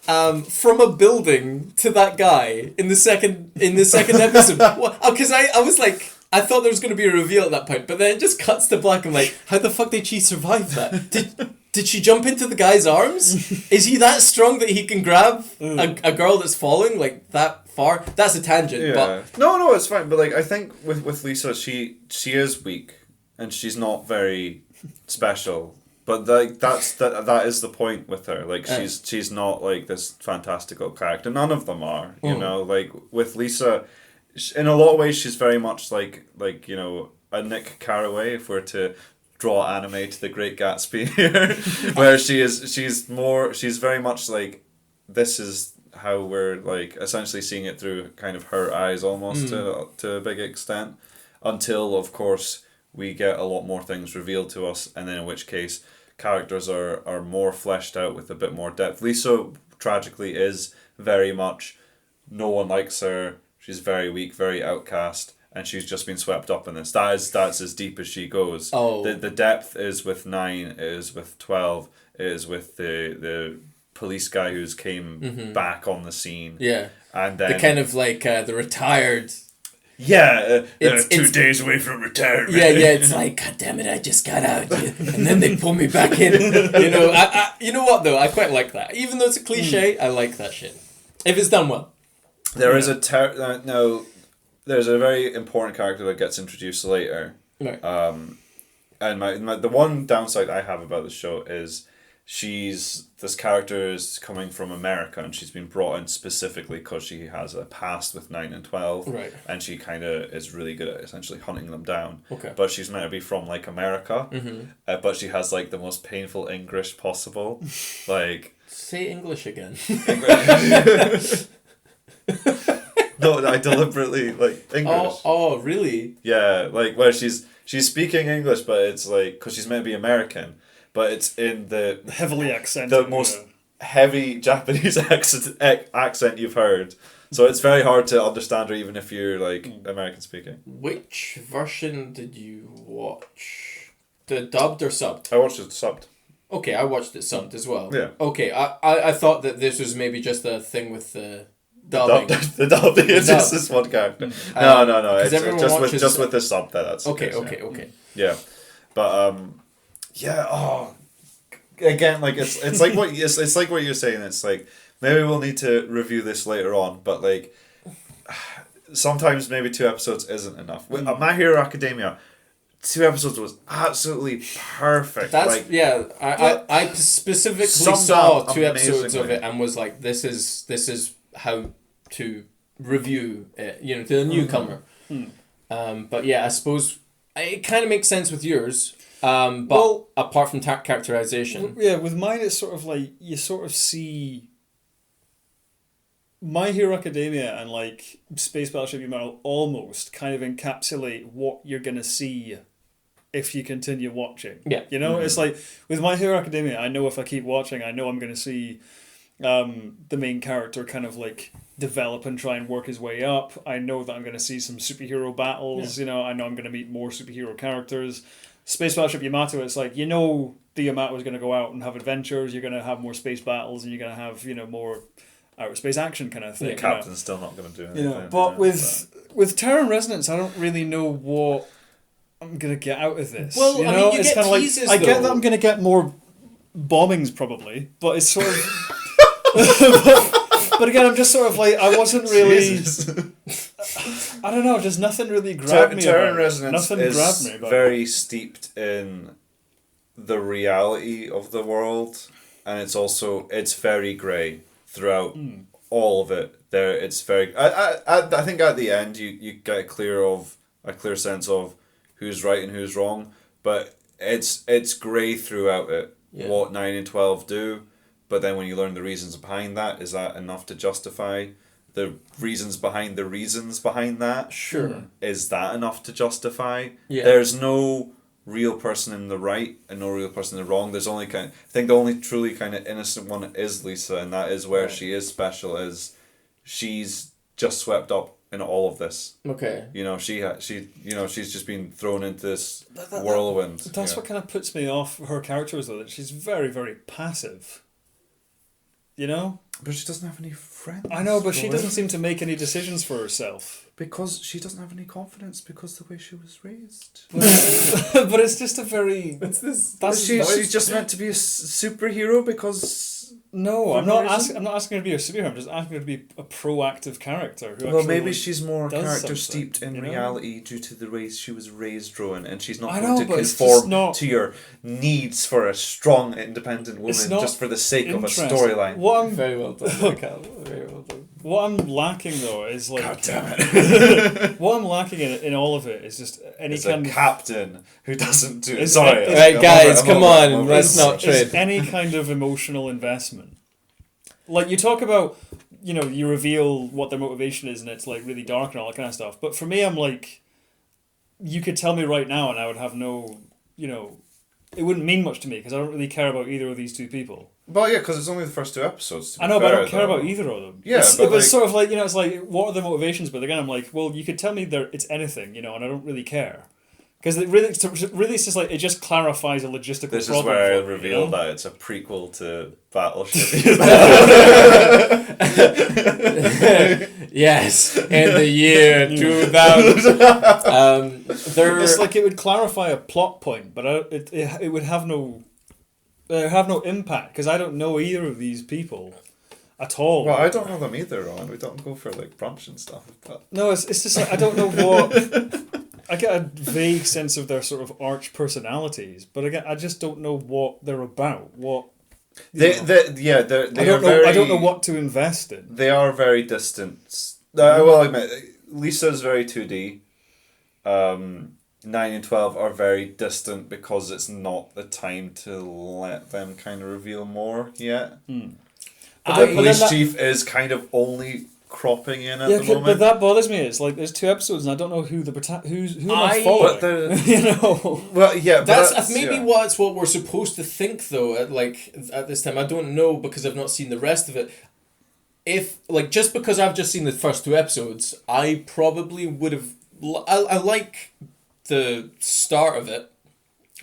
from a building to that guy in the second episode? Because I was like, I thought there was going to be a reveal at that point, but then it just cuts to black. I'm like, how the fuck did she survive that? Did she jump into the guy's arms? Is he that strong that he can grab a girl that's falling like that far? That's a tangent.
Yeah.
But
No, it's fine. But like, I think with Lisa, she is weak and she's not very special. But like that is the point with her. Like she's not like this fantastical character. None of them are. You know, like with Lisa, in a lot of ways, she's very much like a Nick Carraway, if we're to draw anime to the Great Gatsby here, where she's very much like, this is how we're like essentially seeing it through kind of her eyes almost to a big extent, until of course we get a lot more things revealed to us, and then in which case characters are more fleshed out with a bit more depth. Lisa tragically is very much, no one likes her, she's very weak, very outcast, and she's just been swept up in this. That's as deep as she goes. The depth is with 9, is with 12, is with the police guy who's came back on the scene.
Yeah.
And then
the kind of like the retired.
Yeah, it's 2 days away from retirement.
Yeah, it's like, God damn it, I just got out, and then they pull me back in. You know, you know what though? I quite like that, even though it's a cliche. I like that shit if it's done well.
There is there's a very important character that gets introduced later.
Right.
And the one downside I have about the show is this character is coming from America, and she's been brought in specifically because she has a past with 9 and 12.
Right.
And she kind of is really good at essentially hunting them down.
Okay.
But she's meant to be from like America. But she has like the most painful English possible. Like,
say English again.
No, I deliberately like English.
Oh, really?
Yeah, like where she's speaking English, but it's like because she's meant to be American, but it's in the
heavily accented,
the most heavy Japanese accent you've heard. So it's very hard to understand her, even if you're like American speaking.
Which version did you watch? The dubbed or subbed?
I watched it subbed.
Okay, I watched it subbed as well.
Yeah.
Okay, I thought that this was maybe just a thing with the dubbing.
The dubbing. It's just this one character. No. It's just with the sub. That's
okay.
Okay.
Okay.
Yeah, but yeah. Oh, again, like it's like what it's like what you're saying. It's like maybe we'll need to review this later on, but like sometimes maybe 2 episodes isn't enough. With My Hero Academia, 2 episodes was absolutely perfect.
That's
like,
I specifically saw 2 episodes of it and was like, this is how to review it, you know, to the newcomer. But yeah, I suppose it kind of makes sense with yours. But apart from characterization,
with mine it's sort of like you sort of see My Hero Academia and like Space Battleship Yamato almost kind of encapsulate what you're gonna see if you continue watching.
Yeah,
you know, it's like with My Hero Academia, I know if I keep watching, I know I'm gonna see the main character kind of like develop and try and work his way up. I know that I'm going to see some superhero battles. You know, I know I'm going to meet more superhero characters. Space Battleship Yamato, it's like, you know, the Yamato is going to go out and have adventures. You're going to have more space battles, and you're going to have, you know, more outer space action kind of thing.
The captain's still not going to do anything.
You know, but with Terror and Resonance, I don't really know what I'm going to get out of this.
Well,
you know?
I mean, you
it's
get
kind of
teases,
like I get
though.
that I'm going to get more bombings probably, but it's sort of. But again, I'm just sort of like, I wasn't really. I don't know, just nothing really grabbed me.
Terror and Resonance
nothing grabbed me about
very steeped in the reality of the world, and it's very grey throughout all of it. It's very. I think at the end you get a clear sense of who's right and who's wrong, but it's grey throughout it. Yeah. What 9 and 12 do. But then when you learn the reasons behind that, is that enough to justify the reasons behind that?
Sure.
Is that enough to justify?
Yeah.
There's no real person in the right and no real person in the wrong. There's only I think the only truly kind of innocent one is Lisa, and that is where she is special, is she's just swept up in all of this.
Okay.
You know, she's just been thrown into this whirlwind.
That's what kind of puts me off her character, is though, that she's very, very passive. You know?
But she doesn't have any friends.
I know, but she doesn't seem to make any decisions for herself.
Because she doesn't have any confidence because the way she was raised.
But it's just a very...
She's just meant to be a superhero because...
No, I'm not asking her to be a superhero. I'm just asking her to be a proactive character.
Well, maybe she's more character steeped in reality due to the way she was raised, Rowan, and she's not going to conform to your needs for a strong, independent woman just for the sake of a storyline.
Very well done. Very well done.
What I'm lacking though is like,
God damn it!
What I'm lacking in all of it is just any kind of
captain who doesn't do.
Right, guys, come on, let's not trade.
Any kind of emotional investment. Like you talk about, you know, you reveal what their motivation is, and it's like really dark and all that kind of stuff. But for me, I'm like, you could tell me right now, and I would have no, you know, it wouldn't mean much to me because I don't really care about either of these two people.
Well, yeah, because it's only the first 2 episodes.
I know, but I don't care about either of them.
Yeah,
but it's sort of like, you know, it's like, what are the motivations? But again, I'm like, well, you could tell me it's anything, you know, and I don't really care. Because really, it's just like, it just clarifies a logistical
This
problem.
is where I
for me,
reveal
you know?
that it's a prequel to Battleship.
Yes, in the year 2000.
It's like it would clarify a plot point, but it would have no impact, because I don't know either of these people at all.
Well, I don't know them either, Ron. We don't go for like brunch and stuff. But...
No, it's just like, I don't know what... I get a vague sense of their sort of arch personalities, but again, I just don't know what they're about. What
I
don't know what to invest in.
They are very distant. I will admit, Lisa's very 2D. 9 and 12 are very distant because it's not the time to let them kind of reveal more yet. The police chief is kind of only cropping in at the moment.
But that bothers me. It's like there's 2 episodes and I don't know who am I following. You know.
Well, yeah, but
that's maybe what we're supposed to think though. At this time, I don't know because I've not seen the rest of it. If just because I've just seen the first 2 episodes, I probably would have. I like the start of it,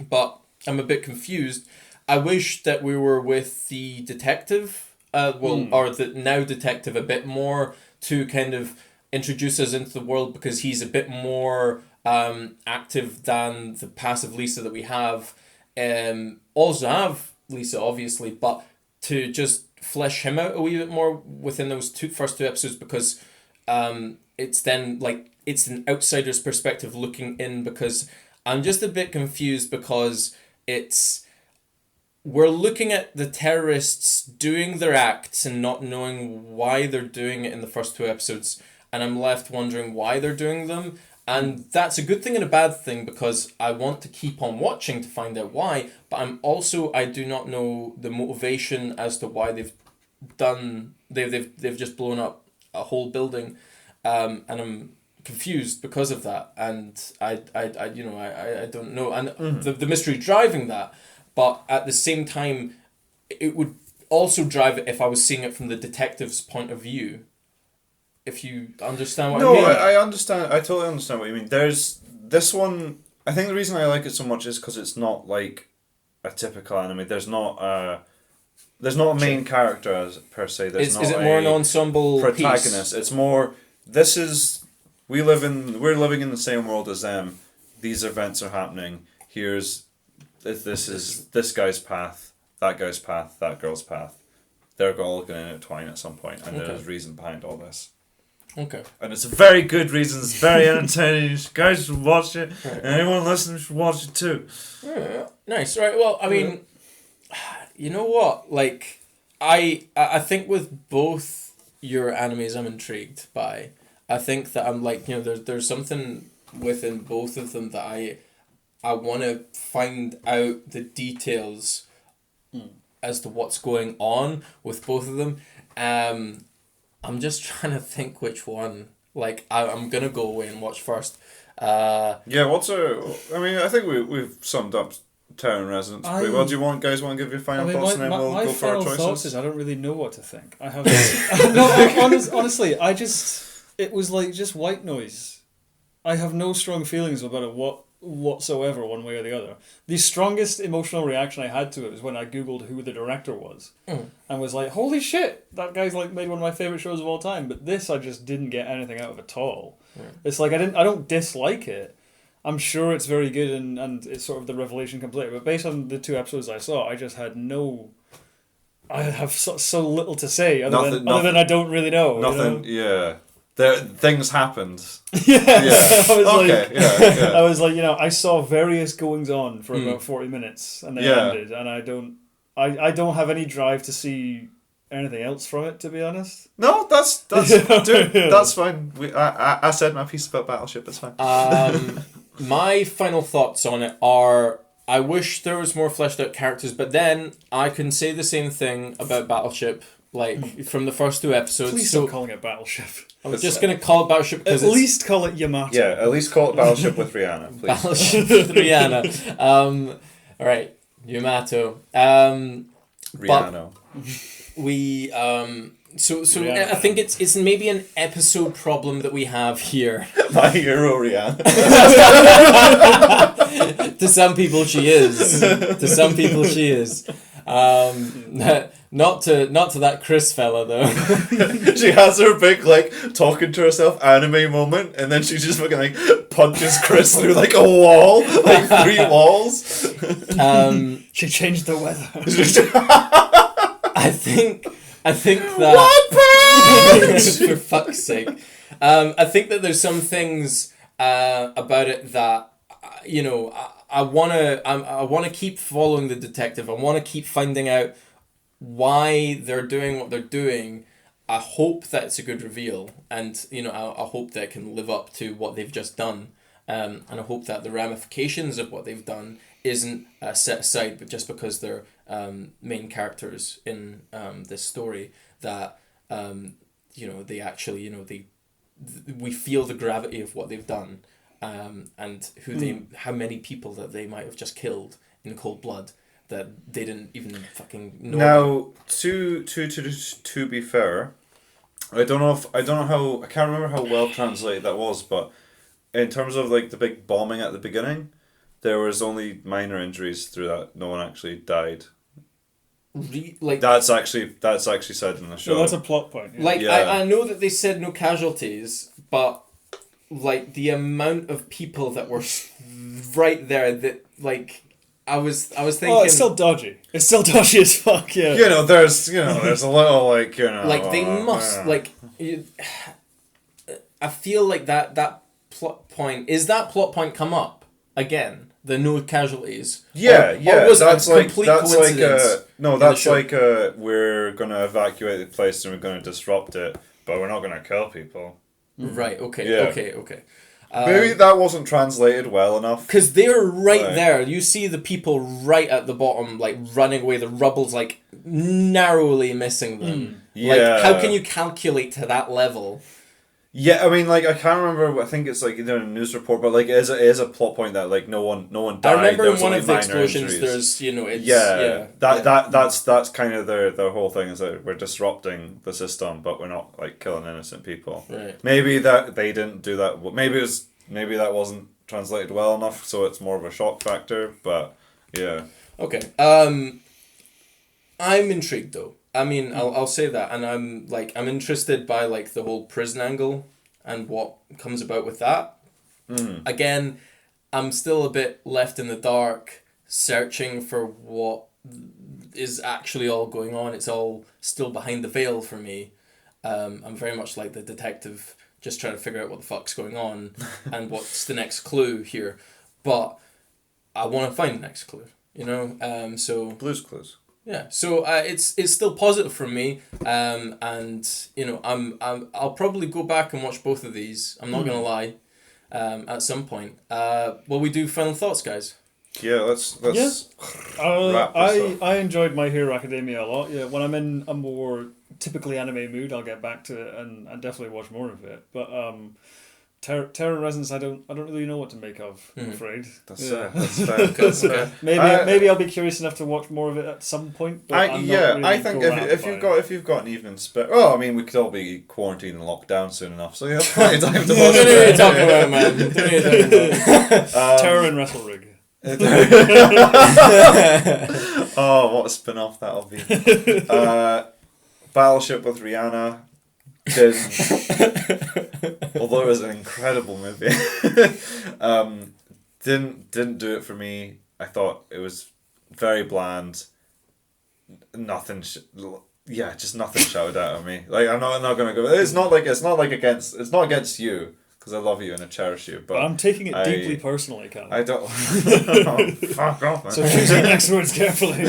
but I'm a bit confused. I wish that we were with the detective. Or the now detective a bit more to kind of introduce us into the world, because he's a bit more active than the passive Lisa that we have. Also have Lisa, obviously, but to just flesh him out a wee bit more within those first 2 episodes, because it's then it's an outsider's perspective looking in, because I'm just a bit confused because we're looking at the terrorists doing their acts and not knowing why they're doing it in the first 2 episodes, and I'm left wondering why they're doing them. And that's a good thing and a bad thing, because I want to keep on watching to find out why, but I do not know the motivation as to why they've just blown up a whole building, and I'm confused because of that, and I don't know, and the mystery driving that. But at the same time, it would also drive it if I was seeing it from the detective's point of view. If you understand what I mean.
No, I understand. I totally understand what you mean. There's this one. I think the reason I like it so much is because it's not like a typical anime. There's not a main character per se. Is
it more an ensemble
protagonist?
Piece?
It's more. We're living in the same world as them. These events are happening. This is this guy's path, that guy's path, that girl's path. They're all going to intertwine at some point, and there's reason behind all this.
Okay.
And it's a very good reason. It's very entertaining. You guys should watch it, and anyone listening should watch it too.
Yeah, nice. Right. Well, I mean, you know what? I think with both your animes, I'm intrigued by. I think that I'm there's something within both of them that I want to find out the details as to what's going on with both of them. I'm just trying to think which one. I'm going to go away and watch first.
I think we've summed up Terror and Resonance pretty well. Do you guys want to give your final thoughts, and then we'll go for our choices? My final thoughts
is I don't really know what to think. I have honestly, it was like just white noise. I have no strong feelings about it whatsoever, one way or the other. The strongest emotional reaction I had to it was when I googled who the director was, and was like, holy shit, that guy's made one of my favorite shows of all time. But this, I just didn't get anything out of at all. It's like I don't dislike it. I'm sure it's very good, and it's sort of the revelation complete, but based on the 2 episodes I saw, I just had I have so little to say other than I don't really know.
Nothing.
You know?
Yeah. Things happened.
Yeah.
I
was like, I saw various goings on for about 40 minutes, and then it ended, and I don't have any drive to see anything else from it, to be honest.
No, that's dude, that's fine. I said my piece about Battleship. It's fine.
My final thoughts on it are: I wish there was more fleshed out characters, but then I can say the same thing about Battleship. From the first 2 episodes.
Please stop calling it Battleship.
I'm just going to call it Battleship because
at least call it Yamato.
Yeah, at least call it Battleship with Rihanna, please.
Battleship with Rihanna. All right, Yamato.
Rihanna.
We So I think it's maybe an episode problem that we have here.
My hero Rihanna.
To some people she is. To some people she is. Not to that Chris fella though.
She has her big like talking to herself anime moment, and then she just fucking like punches Chris through like a wall, like 3 walls.
She changed the weather.
I think that for fuck's sake, I think that there's some things about it that I wanna keep following the detective. I wanna keep finding out why they're doing what they're doing. I hope that it's a good reveal, and I hope that it can live up to what they've just done, and I hope that the ramifications of what they've done isn't set aside, but just because they're main characters in this story, that they actually we feel the gravity of what they've done, and how many people that they might have just killed in cold blood that they didn't even fucking know.
Now, to be fair, I can't remember how well translated that was, but in terms of like the big bombing at the beginning, there was only minor injuries through that. No one actually died. That's actually said in the show.
So that's a plot point.
Yeah. I know that they said no casualties, but like the amount of people that were right there, that like I was thinking.
Oh, it's still dodgy. It's still dodgy as fuck. Yeah.
There's a little like
like they must I feel like that plot point come up again. The no casualties.
Yeah,
or was
that's
it a complete coincidence?
We're gonna evacuate the place and we're gonna disrupt it, but we're not gonna kill people.
Right. Okay.
Yeah.
Okay.
Maybe that wasn't translated well enough.
Because they're right there. You see the people right at the bottom, like running away. The rubble's like narrowly missing them.
Yeah.
Like, how can you calculate to that level?
Yeah, I mean, like I can't remember. I think it's like either in a news report, but like it is a plot point that like no one died.
I remember
there
in one of the explosions,
injuries.
there's
That's kind of the whole thing, is that we're disrupting the system, but we're not like killing innocent people.
Right.
Maybe that they didn't do that. Maybe that wasn't translated well enough, so it's more of a shock factor. But yeah.
Okay. I'm intrigued though. I mean, I'll say that, and I'm interested by like the whole prison angle and what comes about with that. Again, I'm still a bit left in the dark, searching for what is actually all going on. It's all still behind the veil for me. I'm very much like the detective, just trying to figure out what the fuck's going on and what's the next clue here. But I want to find the next clue, so
Blue's Clues.
Yeah, so it's still positive for me, and I'll probably go back and watch both of these. I'm not gonna lie, at some point. Will we do final thoughts, guys?
Yeah, let's wrap this up.
I enjoyed My Hero Academia a lot. Yeah, when I'm in a more typically anime mood, I'll get back to it and definitely watch more of it. But Terror Resonance, I don't really know what to make of. I'm afraid.
That's fair.
Maybe I'll be curious enough to watch more of it at some point. But
I think if you've got an evening spare, well, I mean, we could all be quarantined and locked down soon enough, so you have plenty of time to watch it.
Talk about, man.
Terror and Wrestle Rig.
Oh, what a spin-off that'll be. Battleship with Rihanna. Although it was an incredible movie, didn't do it for me. I thought it was very bland. Nothing. Just nothing shouted out at me. Like I'm not gonna go. It's not against you, because I love you and I cherish you. But
I'm taking it deeply personally, Cal.
I don't. Fuck off, man.
So choose your next words carefully.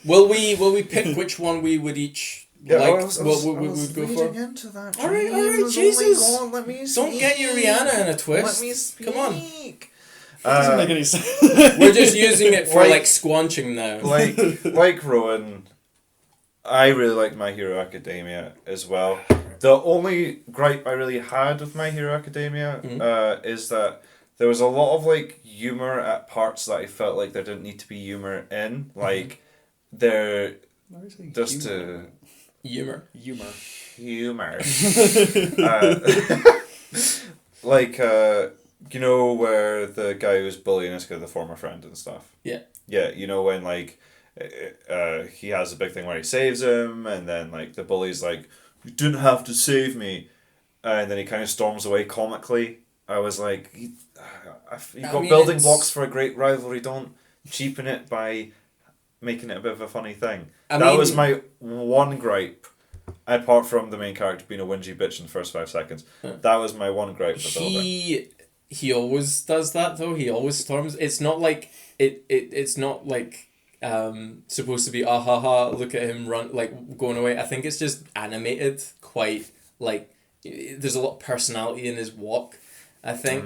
Will we pick which one we would each?
Yeah,
like,
what
we would go for?
Into that.
All right, Jesus!
Let me
Don't get your Rihanna in a twist.
Let me speak.
Come on.
Doesn't make any sense.
We're just using it for like squanching now.
Like Rowan, I really liked My Hero Academia as well. The only gripe I really had with My Hero Academia is that there was a lot of like humor at parts that I felt like there didn't need to be humor in. Like just to.
Humor.
Like, you know, where the guy who's bullying is the former friend and stuff.
Yeah.
Yeah, you know when like, he has a big thing where he saves him, and then like the bully's like, "You didn't have to save me," and then he kind of storms away comically. I was like, you've got building blocks for a great rivalry. Don't cheapen it by making it a bit of a funny thing. That was my one gripe. Apart from the main character being a whingy bitch in the first 5 seconds, that was my one gripe with the whole thing.
He always does that though. He always storms. It's not like it's not like supposed to be ah ha ha. Look at him run like going away. I think it's just animated quite like there's a lot of personality in his walk. I think,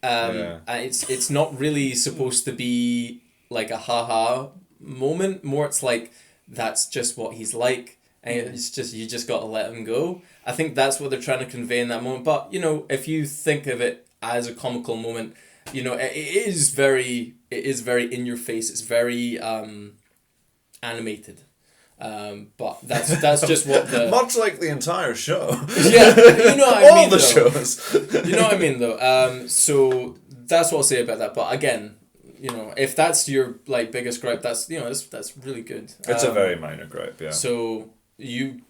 and it's not really supposed to be like a ha ha moment. More, it's like that's just what he's like. And it's just you just got to let him go. I think that's what they're trying to convey in that moment. But you know, if you think of it as a comical moment, you know, it is very in your face. It's very animated. But that's just what the
much like the entire show.
Yeah, you know what I mean.
All the shows.
You know what I mean, though. So that's what I'll say about that. But again, you know, if that's your like biggest gripe, that's that's really good.
It's a very minor gripe, yeah.
So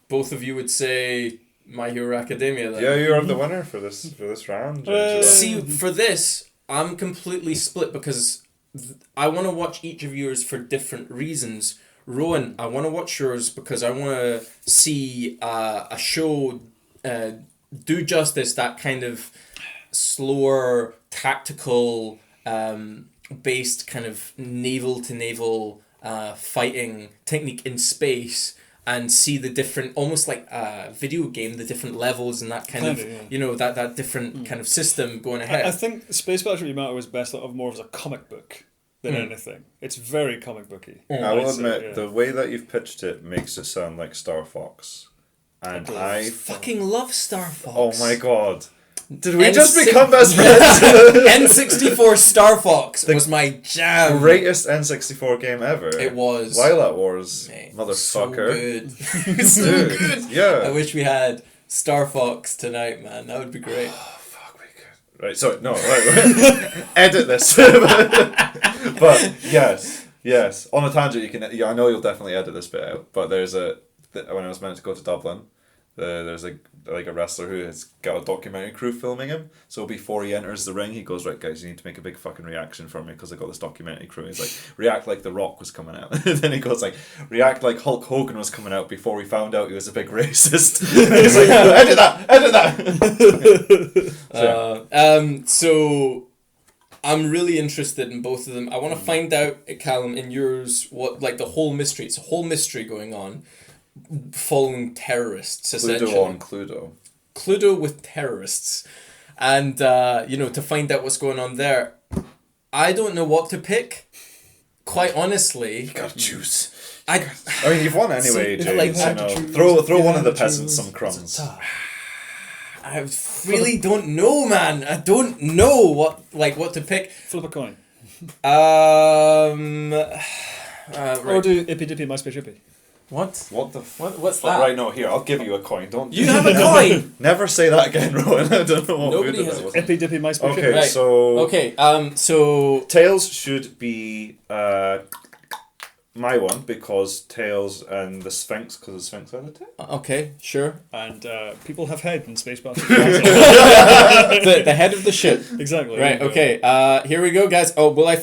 both of you would say My Hero Academia then?
Yeah, you're the winner for this round.
See, for this, I'm completely split because I want to watch each of yours for different reasons. Rowan, I want to watch yours because I want to see a show do justice that kind of slower, tactical, based kind of naval to naval fighting technique in space, and see the different, almost like a video game, the different levels and that kind of, you know, that different kind of system going ahead.
I think Space Battleship Yamato was best thought of more as a comic book than anything. It's very comic booky.
I will admit, the way that you've pitched it makes it sound like Star Fox. And I
fucking love Star Fox.
Oh my god. Did we just become best friends?
N64 Star Fox was my jam.
Greatest N64 game ever.
It was.
Lilac Wars, motherfucker.
So good. So good.
Yeah.
I wish we had Star Fox tonight, man. That would be great.
Oh, fuck, we could. Right, sorry, no, right. Edit this. But yes. On a tangent, you can. Yeah, I know you'll definitely edit this bit out. But there's when I was meant to go to Dublin, there's a wrestler who has got a documentary crew filming him. So before he enters the ring, he goes, "Right, guys, you need to make a big fucking reaction for me because I got this documentary crew." He's like, "React like The Rock was coming out." And then he goes like, "React like Hulk Hogan was coming out before we found out he was a big racist." He's like, "Edit that."
So I'm really interested in both of them. I want to find out, Callum, in yours, what like the whole mystery. It's a whole mystery going on. Following terrorists, essentially.
Cluedo on Cluedo.
Cluedo with terrorists. And, to find out what's going on there. I don't know what to pick. Quite honestly.
You gotta choose. I mean, you've won anyway, James. Throw one of the peasants some crumbs.
I really don't know, man. I don't know what to pick.
Flip a coin.
Right.
Or do Ippy Dippy My Space Yippy.
What?
What's that? Right, no, here, I'll give you a coin. Don't
you have a coin?
Never say that again, Rowan. I don't know what
Nobody has
that was.
Ippy Dippy My Space
Okay,
right.
so Tails should be my one because Tails and the Sphinx, because the Sphinx are the two.
Okay, sure.
And people have head in Space Battle.
the head of the ship.
Exactly.
Right. Okay. Here we go, guys. Oh, will I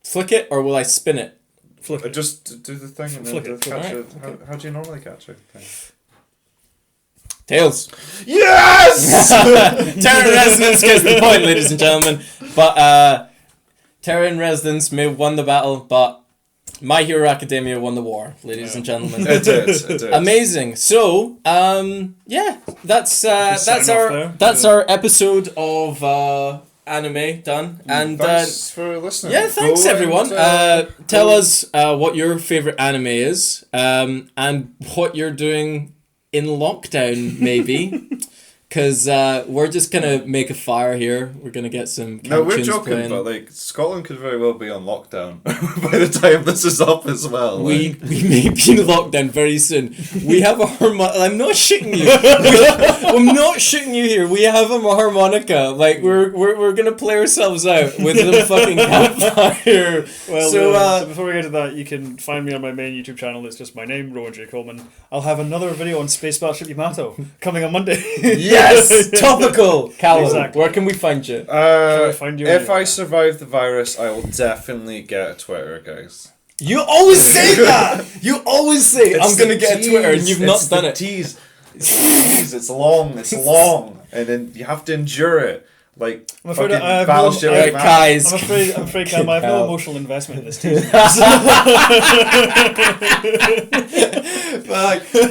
flick it or will I spin it?
Flip it.
Just do the thing and then catch it.
Okay.
How do you normally catch it?
Tails.
Yes!
Terror in Residence gets the point, ladies and gentlemen. But Terror in Residence may have won the battle, but My Hero Academia won the war, ladies and gentlemen.
It did.
Amazing. So, that's our episode of anime done. And
thanks for listening.
Yeah, thanks everyone. Tell us what your favorite anime is, and what you're doing in lockdown, maybe. Because we're just going to make a fire here. We're going to get some
No, we're
tunes
joking,
playing.
but like Scotland could very well be on lockdown by the time this is up as well.
We may be in lockdown very soon. We have a harmonica. I'm not shitting you. I'm not shitting you here. We have a harmonica. Like we're gonna play ourselves out with the fucking campfire.
Well, so before we get to that, you can find me on my main YouTube channel. It's just my name, Rowan J. Coleman. I'll have another video on Space Battleship Yamato coming on Monday.
Yes, topical. Callum,
exactly.
Where can we find you?
Can I find you
if
anywhere?
I survive the virus, I will definitely get a Twitter, guys.
You always say that. You always say I'm gonna get a Twitter, and you've not done it.
Tease. It's long. It's long, and then you have to endure it. Like
I'm afraid
fucking
I have
Battleship.
Right, guys.
I'm afraid, Cam, I have no emotional investment in this team.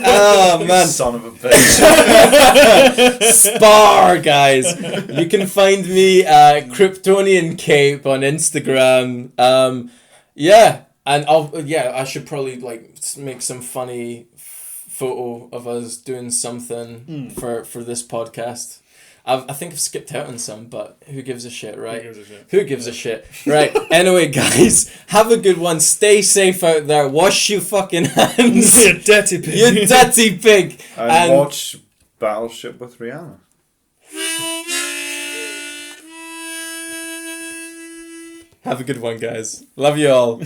Oh man,
son of a bitch.
Spar, guys. You can find me at Kryptonian Cape on Instagram. Yeah, and I should probably like make some funny photo of us doing something for this podcast. I think I've skipped out on some, but who gives a shit, right? Who gives a shit? Right. Anyway, guys, have a good one. Stay safe out there. Wash your fucking hands.
You dirty pig.
You dirty pig.
And watch Battleship with Rihanna.
Have a good one, guys. Love you all.